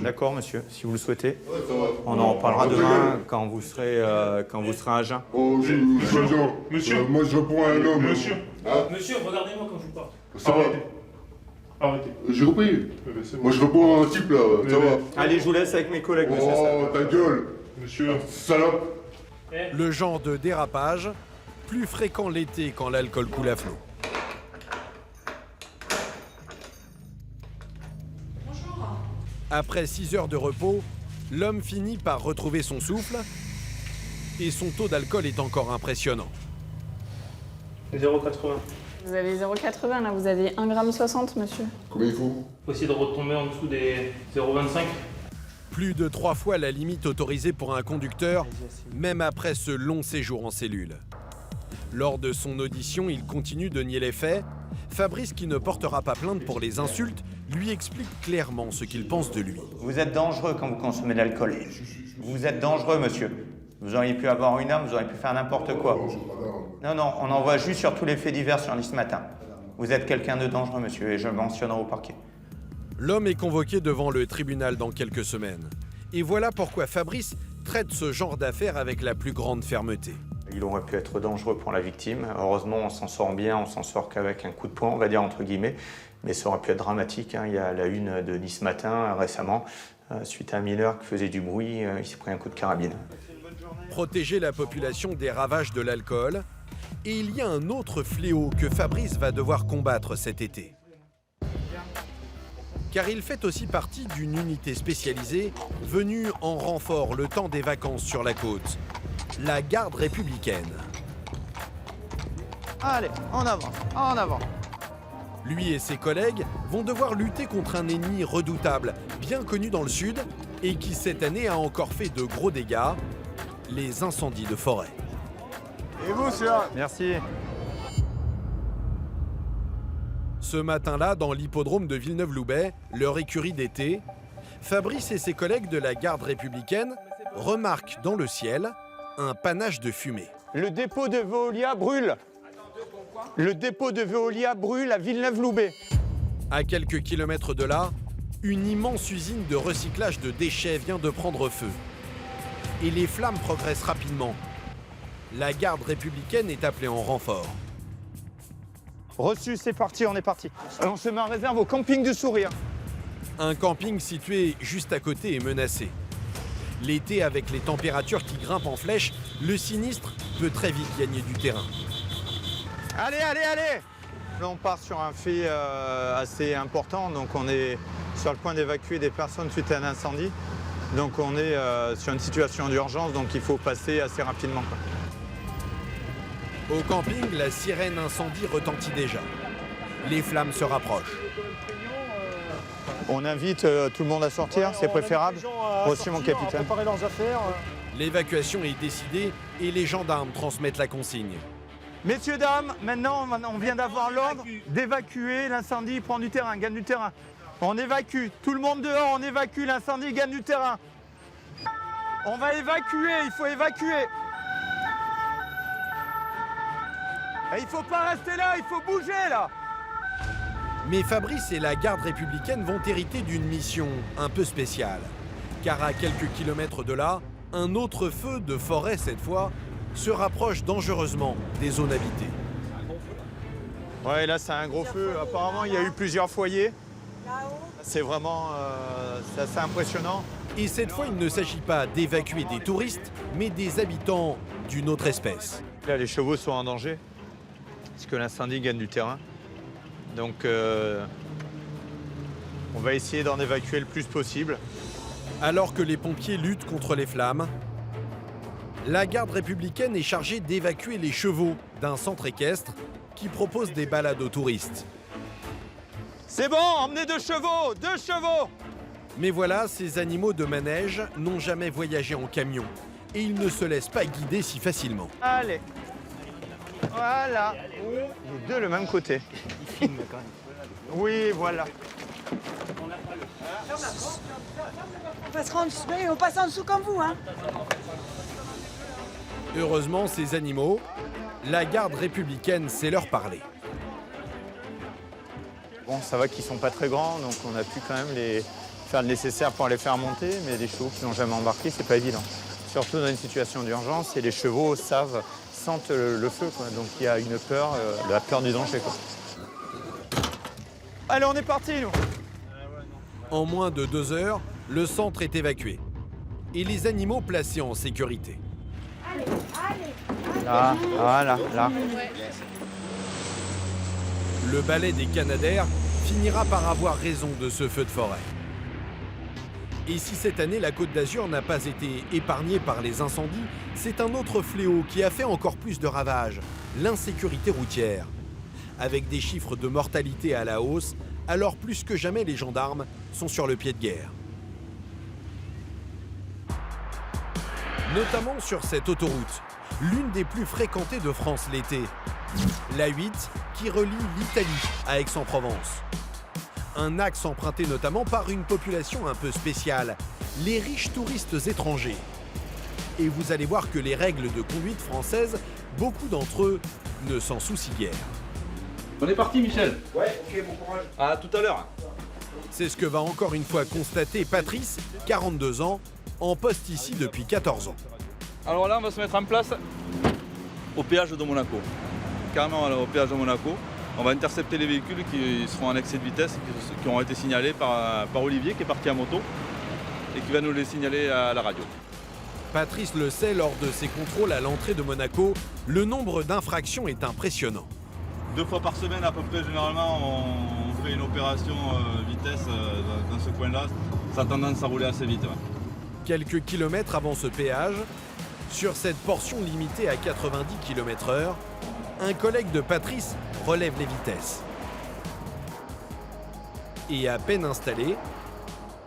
D'accord, monsieur, si vous le souhaitez. Ouais, ça va. On en reparlera demain quand vous serez à jeun. Oh, monsieur. Moi, je réponds à un homme. Monsieur. Hein? Monsieur, regardez-moi quand je vous parle. Ça va. Arrêtez. J'ai compris. Moi, je réponds à un type, là. Ça va. Allez, je vous laisse avec mes collègues, monsieur. Oh, ta gueule. Monsieur. Salope. Le genre de dérapage, plus fréquent l'été quand l'alcool coule à flot. Après 6 heures de repos, l'homme finit par retrouver son souffle et son taux d'alcool est encore impressionnant. 0,80. Vous avez 0,80 là, vous avez 1,60 g, monsieur. Combien il faut? Faut essayer de retomber en dessous des 0,25. Plus de 3 fois la limite autorisée pour un conducteur, même après ce long séjour en cellule. Lors de son audition, il continue de nier les faits. Fabrice, qui ne portera pas plainte pour les insultes, lui explique clairement ce qu'il pense de lui. Vous êtes dangereux quand vous consommez de l'alcool. Vous êtes dangereux, monsieur. Vous auriez pu avoir une arme, vous auriez pu faire n'importe quoi. Non, on en voit juste sur tous les faits divers sur ce matin. Vous êtes quelqu'un de dangereux, monsieur, et je le mentionnerai au parquet. L'homme est convoqué devant le tribunal dans quelques semaines. Et voilà pourquoi Fabrice traite ce genre d'affaires avec la plus grande fermeté. Il aurait pu être dangereux pour la victime. Heureusement, on s'en sort bien, on s'en sort qu'avec un coup de poing, on va dire entre guillemets. Mais ça aurait pu être dramatique. Il y a la une de Nice Matin récemment, suite à un mineur qui faisait du bruit, il s'est pris un coup de carabine. Protéger la population des ravages de l'alcool. Et il y a un autre fléau que Fabrice va devoir combattre cet été. car il fait aussi partie d'une unité spécialisée venue en renfort le temps des vacances sur la côte, la garde républicaine. Allez, en avant, en avant. Lui et ses collègues vont devoir lutter contre un ennemi redoutable, bien connu dans le sud, et qui cette année a encore fait de gros dégâts, les incendies de forêt. Et vous, celui-là? Merci. Ce matin-là, dans l'hippodrome de Villeneuve-Loubet, leur écurie d'été, Fabrice et ses collègues de la garde républicaine remarquent dans le ciel un panache de fumée. Le dépôt de Veolia brûle. Le dépôt de Veolia brûle à Villeneuve-Loubet. À quelques kilomètres de là, une immense usine de recyclage de déchets vient de prendre feu. Et les flammes progressent rapidement. La garde républicaine est appelée en renfort. Reçu, c'est parti, on est parti. On se met en réserve au camping du Sourire. Un camping situé juste à côté est menacé. L'été, avec les températures qui grimpent en flèche, le sinistre peut très vite gagner du terrain. Allez, allez, allez! Là, on part sur un fait assez important, donc on est sur le point d'évacuer des personnes suite à un incendie. Donc on est sur une situation d'urgence, donc il faut passer assez rapidement, quoi. Au camping, la sirène incendie retentit déjà. Les flammes se rapprochent. On invite tout le monde à sortir, c'est préférable. Reçu, mon capitaine. Préparer leurs affaires. L'évacuation est décidée et les gendarmes transmettent la consigne. Messieurs, dames, maintenant on vient d'avoir l'ordre d'évacuer. L'incendie prend du terrain, gagne du terrain. On évacue, tout le monde dehors, on évacue, l'incendie gagne du terrain. On va évacuer, il faut évacuer. Et il faut pas rester là, il faut bouger là. Mais Fabrice et la garde républicaine vont hériter d'une mission un peu spéciale. Car à quelques kilomètres de là, un autre feu de forêt cette fois se rapproche dangereusement des zones habitées. Ouais, là c'est un gros feu. Apparemment il y a eu plusieurs foyers. C'est vraiment c'est assez impressionnant. Et cette fois, il ne s'agit pas d'évacuer des touristes, mais des habitants d'une autre espèce. Là, les chevaux sont en danger, parce que l'incendie gagne du terrain. Donc, on va essayer d'en évacuer le plus possible. Alors que les pompiers luttent contre les flammes, la garde républicaine est chargée d'évacuer les chevaux d'un centre équestre qui propose des balades aux touristes. C'est bon, emmenez 2 chevaux, 2 chevaux! Mais voilà, ces animaux de manège n'ont jamais voyagé en camion et ils ne se laissent pas guider si facilement. Allez, voilà. Les deux le même côté. Oui, voilà. On passe en dessous comme vous, hein. Heureusement, ces animaux, la garde républicaine sait leur parler. Bon, ça va qu'ils sont pas très grands, donc on a pu quand même faire le nécessaire pour les faire monter, mais les chevaux qui n'ont jamais embarqué, c'est pas évident. Surtout dans une situation d'urgence, et les chevaux sentent le feu, quoi. Donc il y a une peur, la peur du danger, quoi. Allez, on est parti, nous. En moins de 2 heures, le centre est évacué et les animaux placés en sécurité. Là, voilà, là. Le balai des Canadaires finira par avoir raison de ce feu de forêt. Et si cette année la Côte d'Azur n'a pas été épargnée par les incendies, c'est un autre fléau qui a fait encore plus de ravages, l'insécurité routière. Avec des chiffres de mortalité à la hausse, alors plus que jamais les gendarmes sont sur le pied de guerre. Notamment sur cette autoroute, l'une des plus fréquentées de France l'été. L'A8 qui relie l'Italie à Aix-en-Provence. Un axe emprunté notamment par une population un peu spéciale, les riches touristes étrangers. Et vous allez voir que les règles de conduite françaises, beaucoup d'entre eux ne s'en soucient guère. On est parti, Michel. Ouais, ok, bon courage. À tout à l'heure. C'est ce que va encore une fois constater Patrice, 42 ans, en poste ici depuis 14 ans. Alors là, on va se mettre en place au péage de Monaco. Carrément au péage de Monaco. On va intercepter les véhicules qui seront en excès de vitesse, qui auront été signalés par Olivier, qui est parti à moto, et qui va nous les signaler à la radio. Patrice le sait, lors de ses contrôles à l'entrée de Monaco, le nombre d'infractions est impressionnant. 2 fois par semaine à peu près, généralement, on on fait une opération vitesse dans ce coin-là, ça a tendance à rouler assez vite. Ouais. Quelques kilomètres avant ce péage, sur cette portion limitée à 90 km/h, un collègue de Patrice relève les vitesses. Et à peine installé,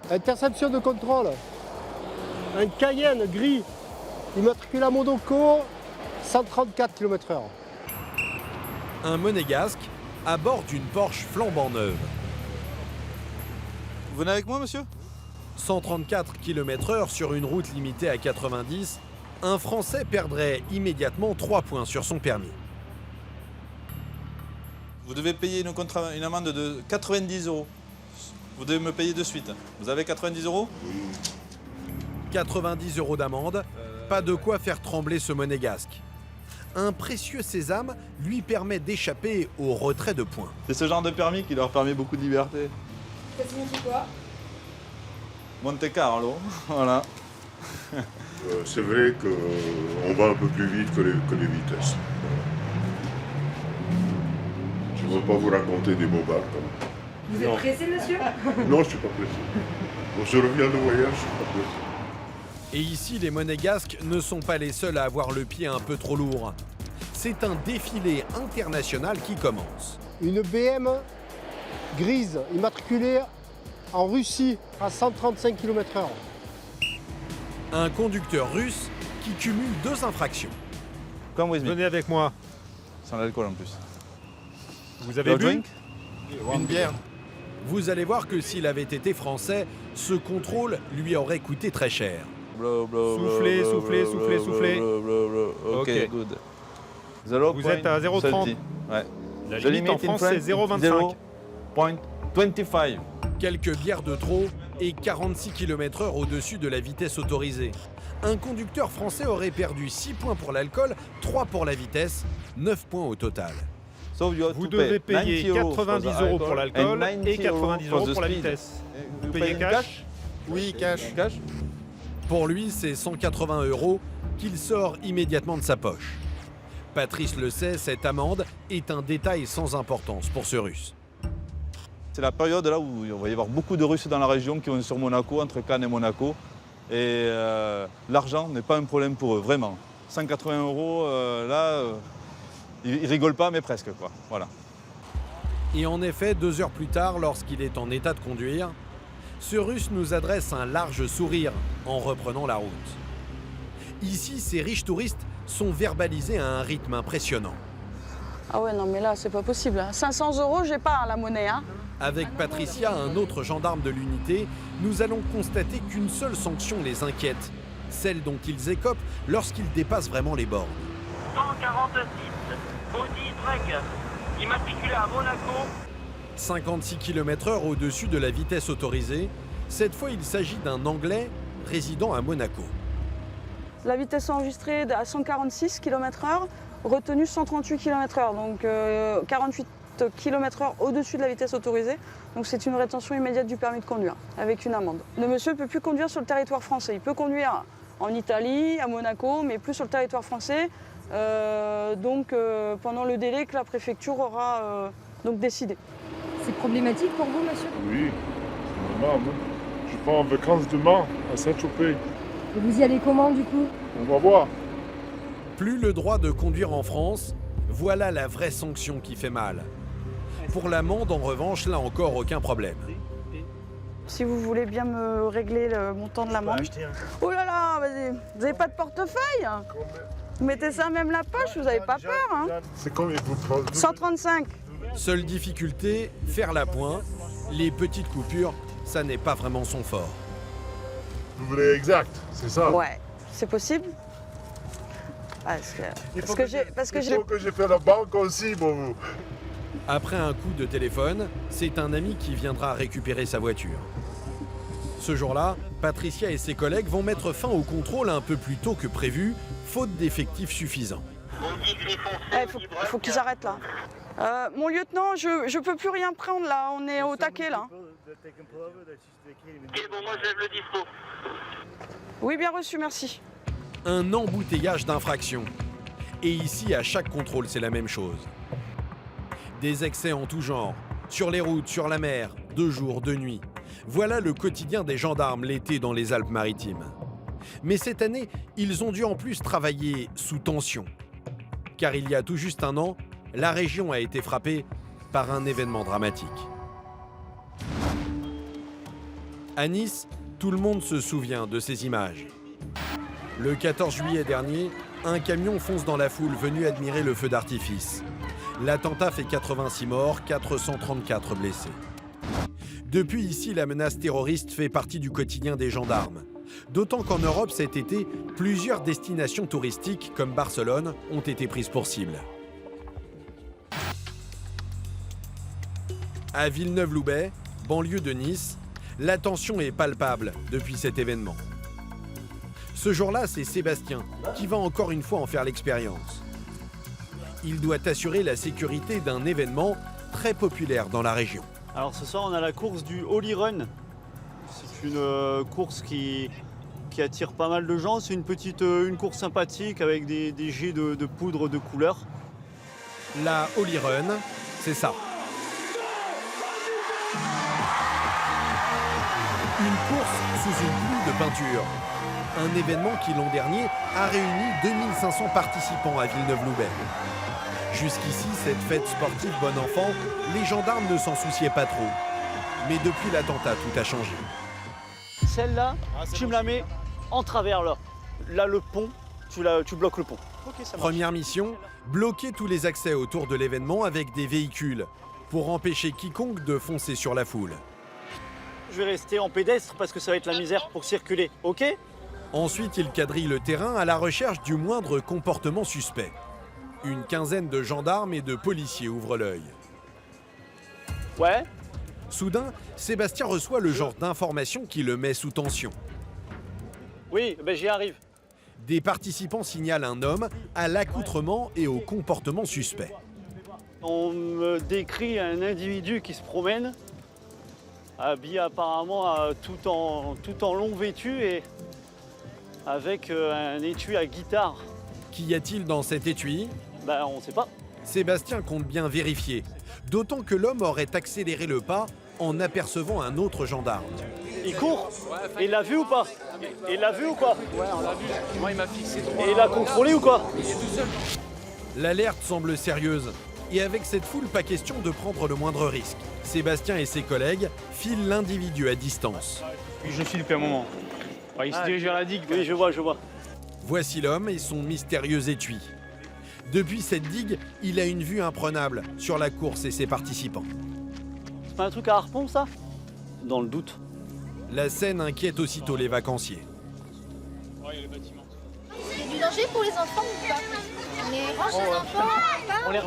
interception de contrôle. Un Cayenne gris, immatriculé à Monaco, 134 km/h. un monégasque à bord d'une Porsche flambant neuve. Vous venez avec moi, monsieur ? 134 km/h sur une route limitée à 90, un Français perdrait immédiatement 3 points sur son permis. Vous devez payer une amende de 90 €. Vous devez me payer de suite. Vous avez 90 €? 90 € d'amende, pas de quoi faire trembler ce monégasque. Un précieux sésame lui permet d'échapper au retrait de points. C'est ce genre de permis qui leur permet beaucoup de liberté. Ça signifie quoi? Monte Carlo, voilà. C'est vrai qu'on va un peu plus vite que les vitesses. Je ne veux pas vous raconter des bobards. Vous êtes pressé, monsieur? Non, je ne suis pas pressé. Bon, je reviens de voyage, je ne suis pas pressé. Et ici, les monégasques ne sont pas les seuls à avoir le pied un peu trop lourd. C'est un défilé international qui commence. Une BM grise, immatriculée en Russie à 135 km/h. Un conducteur russe qui cumule 2 infractions. Venez avec moi. Sans l'alcool en plus. Vous avez bu drink? Une bière. Vous allez voir que s'il avait été français, ce contrôle lui aurait coûté très cher. Soufflez, soufflez, soufflez, soufflez. Ok, good. Vous êtes à 0,30. Ouais. La limite en France, c'est 0,25. 0,25. Quelques bières de trop et 46 km/h au-dessus de la vitesse autorisée. Un conducteur français aurait perdu 6 points pour l'alcool, 3 pour la vitesse, 9 points au total. Vous devez payer 90 € pour l'alcool et 90 € pour la vitesse. Vous payez cash? Oui, cash. Pour lui, c'est 180 € qu'il sort immédiatement de sa poche. Patrice le sait, cette amende est un détail sans importance pour ce Russe. C'est la période là où il va y avoir beaucoup de Russes dans la région qui vont sur Monaco, entre Cannes et Monaco. Et l'argent n'est pas un problème pour eux, vraiment. 180 €, là, ils rigolent pas, mais presque, quoi. Voilà. Et en effet, 2 heures plus tard, lorsqu'il est en état de conduire, ce Russe nous adresse un large sourire en reprenant la route. Ici, ces riches touristes sont verbalisés à un rythme impressionnant. Ah ouais, non mais là, c'est pas possible. 500 €, j'ai pas la monnaie, hein. Avec Patricia, un autre gendarme de l'unité, nous allons constater qu'une seule sanction les inquiète, celle dont ils écopent lorsqu'ils dépassent vraiment les bornes. 146, Audi Drag, immatriculé à Monaco. 56 km/h au-dessus de la vitesse autorisée. Cette fois, il s'agit d'un Anglais résidant à Monaco. La vitesse enregistrée à 146 km/h, retenue 138 km/h, donc 48 km/h au-dessus de la vitesse autorisée. Donc c'est une rétention immédiate du permis de conduire, avec une amende. Le monsieur ne peut plus conduire sur le territoire français. Il peut conduire en Italie, à Monaco, mais plus sur le territoire français. Pendant le délai que la préfecture aura décidé. C'est problématique pour vous, monsieur? Oui, c'est normal. Je pars en vacances demain à Saint-Tropez. Et vous y allez comment, du coup? On va voir. Plus le droit de conduire en France, voilà la vraie sanction qui fait mal. Pour l'amende, en revanche, là encore, aucun problème. Si vous voulez bien me régler le montant de l'amende. Oh là là, vas-y. Vous n'avez pas de portefeuille? Vous mettez ça même la poche, vous n'avez pas peur, hein? C'est combien vous prenez? 135. Seule difficulté, faire la pointe. Les petites coupures, ça n'est pas vraiment son fort. Vous voulez exact, c'est ça? Ouais, c'est possible. Parce que j'ai fait la banque aussi pour vous. Après un coup de téléphone, c'est un ami qui viendra récupérer sa voiture. Ce jour-là, Patricia et ses collègues vont mettre fin au contrôle un peu plus tôt que prévu, faute d'effectifs suffisants. Il faut qu'ils arrêtent là. Mon lieutenant, je peux plus rien prendre là, on est au taquet là. Ok, bon, moi je lève le dispo. Oui, bien reçu, merci. Un embouteillage d'infractions. Et ici, à chaque contrôle, c'est la même chose. Des excès en tout genre, Sur les routes, sur la mer, de jour, de nuit. Voilà le quotidien des gendarmes l'été dans les Alpes-Maritimes. Mais cette année, ils ont dû en plus travailler sous tension. Car il y a tout juste un an, la région a été frappée par un événement dramatique. À Nice, tout le monde se souvient de ces images. Le 14 juillet dernier, un camion fonce dans la foule venue admirer le feu d'artifice. L'attentat fait 86 morts, 434 blessés. Depuis ici, la menace terroriste fait partie du quotidien des gendarmes. D'autant qu'en Europe cet été, plusieurs destinations touristiques comme Barcelone ont été prises pour cible. À Villeneuve-Loubet, banlieue de Nice, la tension est palpable depuis cet événement. Ce jour-là, c'est Sébastien qui va encore une fois en faire l'expérience. Il doit assurer la sécurité d'un événement très populaire dans la région. Alors ce soir, on a la course du Holy Run. C'est une course qui attire pas mal de gens. C'est une course sympathique avec des jets de poudre de couleurs. La Holy Run, c'est ça. Une course sous une pluie de peinture. Un événement qui, l'an dernier, a réuni 2500 participants à Villeneuve-Loubet. Jusqu'ici, cette fête sportive bon enfant, les gendarmes ne s'en souciaient pas trop. Mais depuis l'attentat, tout a changé. Celle-là, tu me la mets en travers là. Là, le pont, tu bloques le pont. Okay, ça marche. Première mission, bloquer tous les accès autour de l'événement avec des véhicules pour empêcher quiconque de foncer sur la foule. Je vais rester en pédestre parce que ça va être la misère pour circuler, ok? Ensuite, il quadrille le terrain à la recherche du moindre comportement suspect. Une quinzaine de gendarmes et de policiers ouvrent l'œil. Ouais. Soudain, Sébastien reçoit le genre d'information qui le met sous tension. Oui, ben j'y arrive. Des participants signalent un homme à l'accoutrement et au comportement suspect. On me décrit un individu qui se promène, habillé apparemment tout en long vêtu et avec un étui à guitare. Qu'y a-t-il dans cet étui? Ben on sait pas. Sébastien compte bien vérifier, d'autant que l'homme aurait accéléré le pas en apercevant un autre gendarme. Il court. Et il l'a vu ou pas? Et il l'a vu ou quoi? Ouais, on l'a vu. Moi, il m'a fixé droit. Et il a contrôlé ou quoi? Il est tout seul. L'alerte semble sérieuse. Et avec cette foule, pas question de prendre le moindre risque. Sébastien et ses collègues filent l'individu à distance. Oui, je suis depuis un moment. Ouais, il se dirige vers la digue. Oui, je vois. Voici l'homme et son mystérieux étui. Depuis cette digue, il a une vue imprenable sur la course et ses participants. C'est pas un truc à harpon, ça? Dans le doute. La scène inquiète aussitôt les vacanciers. Ouais, il y a le bâtiment. C'est du danger pour les enfants ou pas? On les range les enfants? On les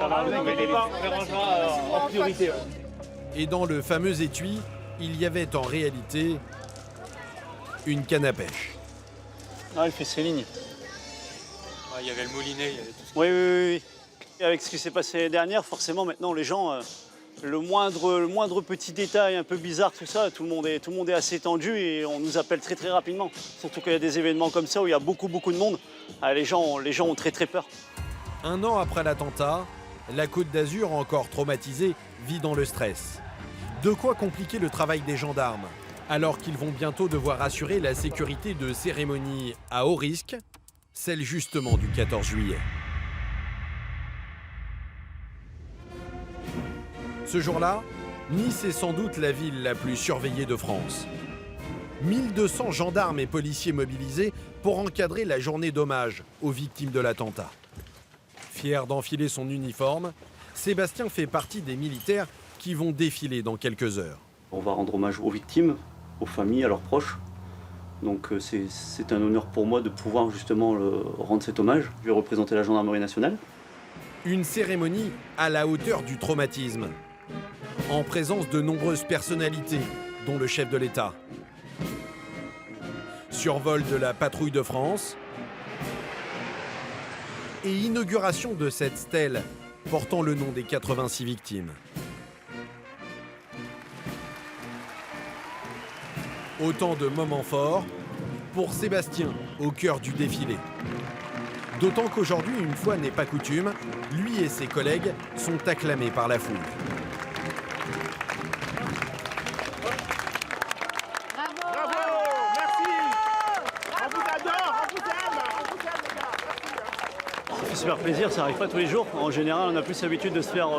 rangera en priorité. Ouais. Et dans le fameux étui, il y avait en réalité une canne à pêche. Ah, elle fait ses lignes. Ouais, il y avait le moulinet, il y avait tout ça. Oui. Avec ce qui s'est passé l'année dernière, forcément, maintenant, les gens, le moindre petit détail un peu bizarre, tout ça, tout le monde est assez tendu et on nous appelle très rapidement. Surtout qu'il y a des événements comme ça où il y a beaucoup de monde. Les gens ont très peur. Un an après l'attentat, la Côte d'Azur, encore traumatisée, vit dans le stress. De quoi compliquer le travail des gendarmes, alors qu'ils vont bientôt devoir assurer la sécurité de cérémonies à haut risque, celle justement du 14 juillet. Ce jour-là, Nice est sans doute la ville la plus surveillée de France. 1200 gendarmes et policiers mobilisés pour encadrer la journée d'hommage aux victimes de l'attentat. Fier d'enfiler son uniforme, Sébastien fait partie des militaires qui vont défiler dans quelques heures. On va rendre hommage aux victimes, aux familles, à leurs proches. Donc c'est un honneur pour moi de pouvoir justement rendre cet hommage. Je vais représenter la gendarmerie nationale. Une cérémonie à la hauteur du traumatisme, en présence de nombreuses personnalités, dont le chef de l'État. Survol de la patrouille de France et inauguration de cette stèle portant le nom des 86 victimes. Autant de moments forts pour Sébastien au cœur du défilé. D'autant qu'aujourd'hui, une fois n'est pas coutume, lui et ses collègues sont acclamés par la foule. super plaisir, ça n'arrive pas tous les jours. En général, on a plus l'habitude de se faire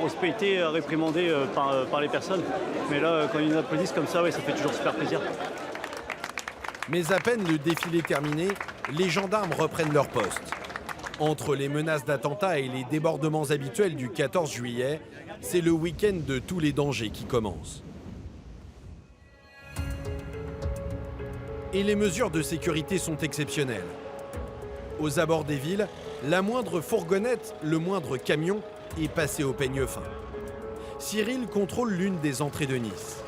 respecter, réprimander par les personnes. Mais là, quand ils nous applaudissent comme ça, ouais, ça fait toujours super plaisir. Mais à peine le défilé terminé, les gendarmes reprennent leur poste. Entre les menaces d'attentats et les débordements habituels du 14 juillet, c'est le week-end de tous les dangers qui commence. Et les mesures de sécurité sont exceptionnelles. Aux abords des villes, la moindre fourgonnette, le moindre camion est passé au peigne fin. Cyril contrôle l'une des entrées de Nice.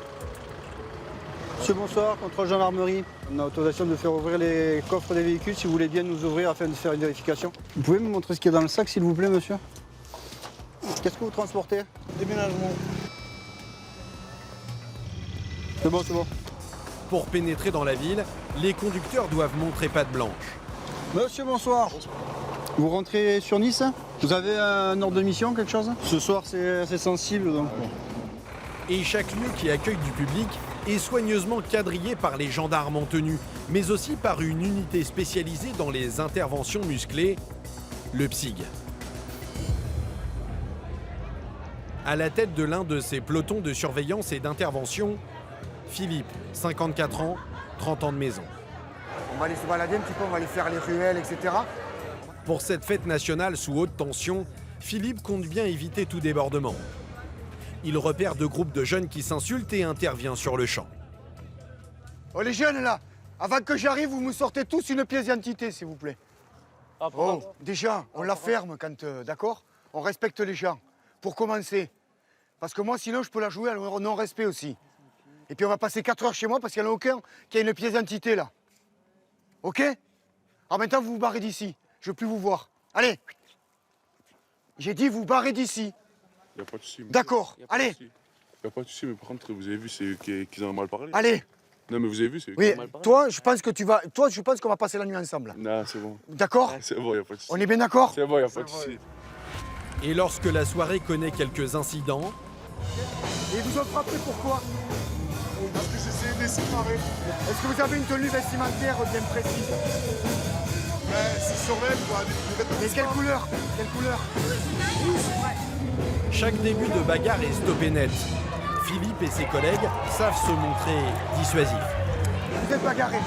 Monsieur, bonsoir, contrôle gendarmerie. On a autorisation de faire ouvrir les coffres des véhicules si vous voulez bien nous ouvrir afin de faire une vérification. Vous pouvez me montrer ce qu'il y a dans le sac, s'il vous plaît, monsieur? Qu'est-ce que vous transportez? Déménagement. C'est bon, c'est bon. Pour pénétrer dans la ville, les conducteurs doivent montrer patte blanche. Monsieur, bonsoir. Vous rentrez sur Nice? Vous avez un ordre de mission, quelque chose? Ce soir, c'est assez sensible, donc... Et chaque lieu qui accueille du public est soigneusement quadrillé par les gendarmes en tenue, mais aussi par une unité spécialisée dans les interventions musclées, le PSIG. À la tête de l'un de ces pelotons de surveillance et d'intervention, Philippe, 54 ans, 30 ans de maison. On va aller se balader un petit peu, on va aller faire les ruelles, etc. Pour cette fête nationale sous haute tension, Philippe compte bien éviter tout débordement. Il repère deux groupes de jeunes qui s'insultent et intervient sur le champ. Oh les jeunes là, avant que j'arrive, vous me sortez tous une pièce d'identité, s'il vous plaît. Oh, déjà, on la ferme quand, d'accord? On respecte les gens, pour commencer. Parce que moi, sinon, je peux la jouer à non-respect aussi. Et puis on va passer 4 heures chez moi parce qu'il n'y en a aucun qui a une pièce d'identité là. Ok? En même temps, vous vous barrez d'ici. Je ne veux plus vous voir. Allez. J'ai dit vous barrez d'ici. Y a pas de souci. D'accord, allez. Il n'y a pas de souci, mais par contre, vous avez vu qu'ils en ont mal parlé. Allez. Non, mais vous avez vu, c'est Oui, toi, je pense que je pense qu'on va passer la nuit ensemble. Non, c'est bon. D'accord? C'est bon, il n'y a pas de souci. On est bien d'accord? C'est bon, il n'y a pas de souci. Et lorsque la soirée connaît quelques incidents... Et vous ont frappé pourquoi? Parce que j'essayais de les séparer. Est-ce que vous avez une tenue vestimentaire bien précise? C'est sur même, quoi. Mais quelle couleur? Quelle couleur? Chaque début de bagarre est stoppé net. Philippe et ses collègues savent se montrer dissuasifs. Vous êtes bagarrés.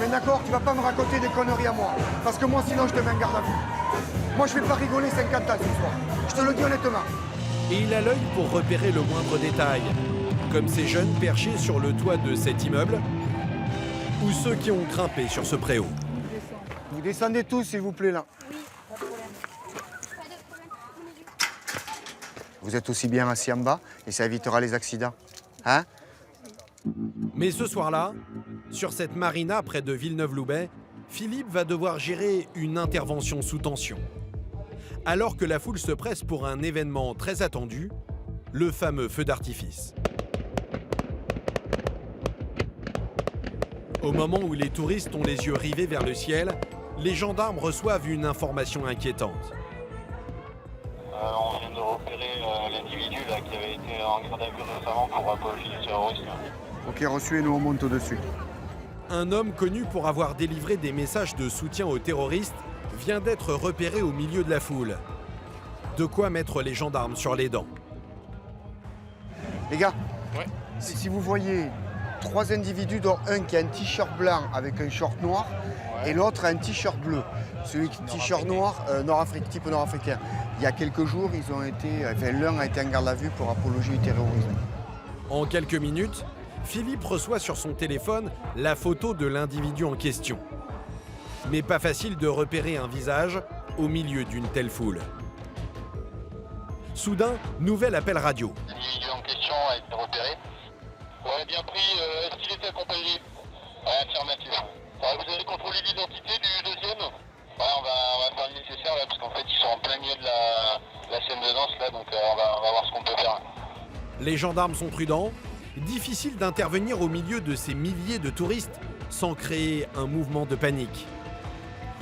Mais d'accord, tu vas pas me raconter des conneries à moi. Parce que moi, sinon, je te mets en garde à vue. Moi, je vais pas rigoler 50 ans ce soir. Je te le dis honnêtement. Et il a l'œil pour repérer le moindre détail. Comme ces jeunes perchés sur le toit de cet immeuble, ou ceux qui ont grimpé sur ce préau. Vous descendez tous, s'il vous plaît, là. Oui, pas de problème. Vous êtes aussi bien assis en bas et ça évitera les accidents. Hein? Mais ce soir-là, sur cette marina près de Villeneuve-Loubet, Philippe va devoir gérer une intervention sous tension. Alors que la foule se presse pour un événement très attendu, le fameux feu d'artifice. Au moment où les touristes ont les yeux rivés vers le ciel, les gendarmes reçoivent une information inquiétante. On vient de repérer l'individu qui avait été en garde à vue récemment pour apologie du terrorisme. Ok, reçu et nous on monte au-dessus. Un homme connu pour avoir délivré des messages de soutien aux terroristes vient d'être repéré au milieu de la foule. De quoi mettre les gendarmes sur les dents. Les gars, si vous voyez 3 individus, dont un qui a un t-shirt blanc avec un short noir et l'autre a un t-shirt bleu. Celui qui t-shirt noir, type nord-africain. Il y a quelques jours, l'un a été en garde à vue pour apologie du terrorisme. En quelques minutes, Philippe reçoit sur son téléphone la photo de l'individu en question. Mais pas facile de repérer un visage au milieu d'une telle foule. Soudain, nouvel appel radio. L'individu en question a été repéré. Ouais, bien pris. Est-ce qu'il était accompagné? Ouais, affirmatif. Vous allez contrôler l'identité du deuxième? Ouais, on va faire le nécessaire là, parce qu'en fait, ils sont en plein milieu de la scène de danse là, donc on va voir ce qu'on peut faire. Les gendarmes sont prudents. Difficile d'intervenir au milieu de ces milliers de touristes sans créer un mouvement de panique.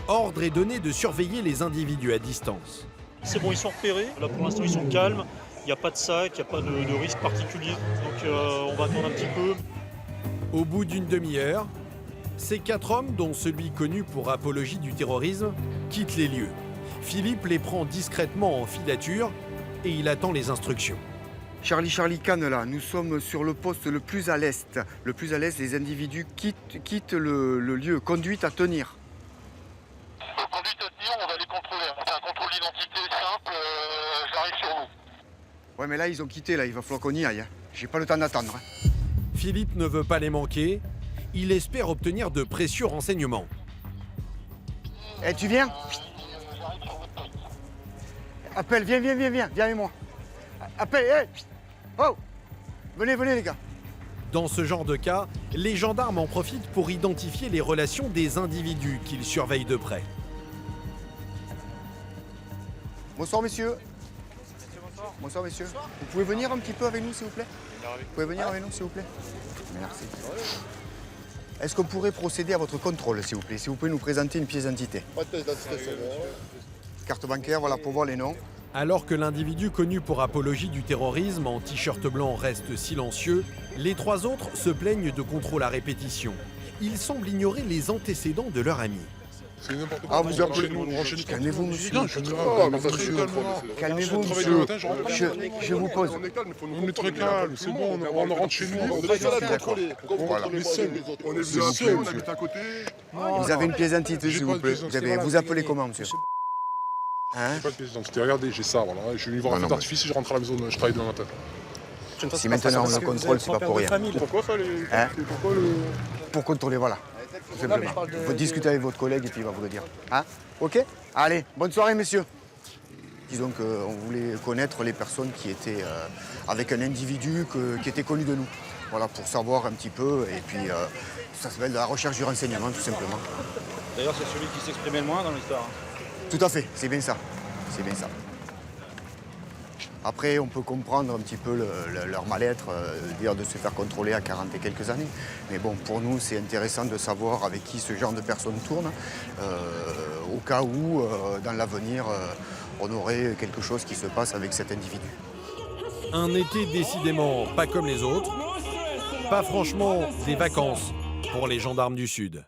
Ordre est donné de surveiller les individus à distance. C'est bon, ils sont repérés. Là, pour l'instant, ils sont calmes. Il n'y a pas de sac, il n'y a pas de risque particulier. Donc, on va attendre un petit peu. Au bout d'une demi-heure, ces 4 hommes, dont celui connu pour apologie du terrorisme, quittent les lieux. Philippe les prend discrètement en filature et il attend les instructions. Charlie Canela, nous sommes sur le poste le plus à l'est. Le plus à l'est, les individus quittent le lieu. Conduite à tenir. Conduite à tenir, on va les contrôler. On fait un contrôle d'identité simple, j'arrive sur nous. Ouais, mais là, ils ont quitté, là. Il va falloir qu'on y aille. Hein. J'ai pas le temps d'attendre. Hein. Philippe ne veut pas les manquer. Il espère obtenir de précieux renseignements. Eh, tu viens? Appelle, viens avec moi. Appelle, hey. Oh, venez les gars. Dans ce genre de cas, les gendarmes en profitent pour identifier les relations des individus qu'ils surveillent de près. Bonsoir messieurs. Bonsoir messieurs. Vous pouvez venir un petit peu avec nous s'il vous plaît? Vous pouvez venir avec nous s'il vous plaît? Merci. Est-ce qu'on pourrait procéder à votre contrôle s'il vous plaît? Si vous pouvez nous présenter une pièce d'identité. Carte bancaire, voilà, pour voir les noms. Alors que l'individu connu pour apologie du terrorisme en t-shirt blanc reste silencieux, les trois autres se plaignent de contrôles à répétition. Ils semblent ignorer les antécédents de leur ami. Ah, vous appelez nous. Calmez-vous, monsieur. Calmez-vous, monsieur. Je vous pose. On est très calme, c'est bon, on rentre chez nous. On est seuls, on est seuls, on habite à côté. Vous avez une pièce d'identité, s'il vous plaît. Vous appelez comment, monsieur? Hein? J'ai pas de pièce d'identité. Regardez, j'ai ça, voilà. Je vais lui voir un feu d'artifice et je rentre à la maison, je travaille demain matin. Si maintenant on le contrôle, c'est pas pour rien. Pourquoi fallait... Hein? Pour contrôler, voilà. Tout simplement. Il faut discuter avec votre collègue et puis il va vous le dire. Hein? Ok? Allez, bonne soirée, messieurs. Disons qu'on voulait connaître les personnes qui étaient avec un individu qui était connu de nous. Voilà, pour savoir un petit peu. Et puis, ça s'appelle la recherche du renseignement, tout simplement. D'ailleurs, c'est celui qui s'exprimait le moins dans l'histoire. Tout à fait, c'est bien ça. C'est bien ça. Après, on peut comprendre un petit peu leur mal-être, dire de se faire contrôler à 40 et quelques années. Mais bon, pour nous, c'est intéressant de savoir avec qui ce genre de personnes tournent, au cas où, dans l'avenir, on aurait quelque chose qui se passe avec cet individu. Un été décidément pas comme les autres. Pas franchement des vacances pour les gendarmes du Sud.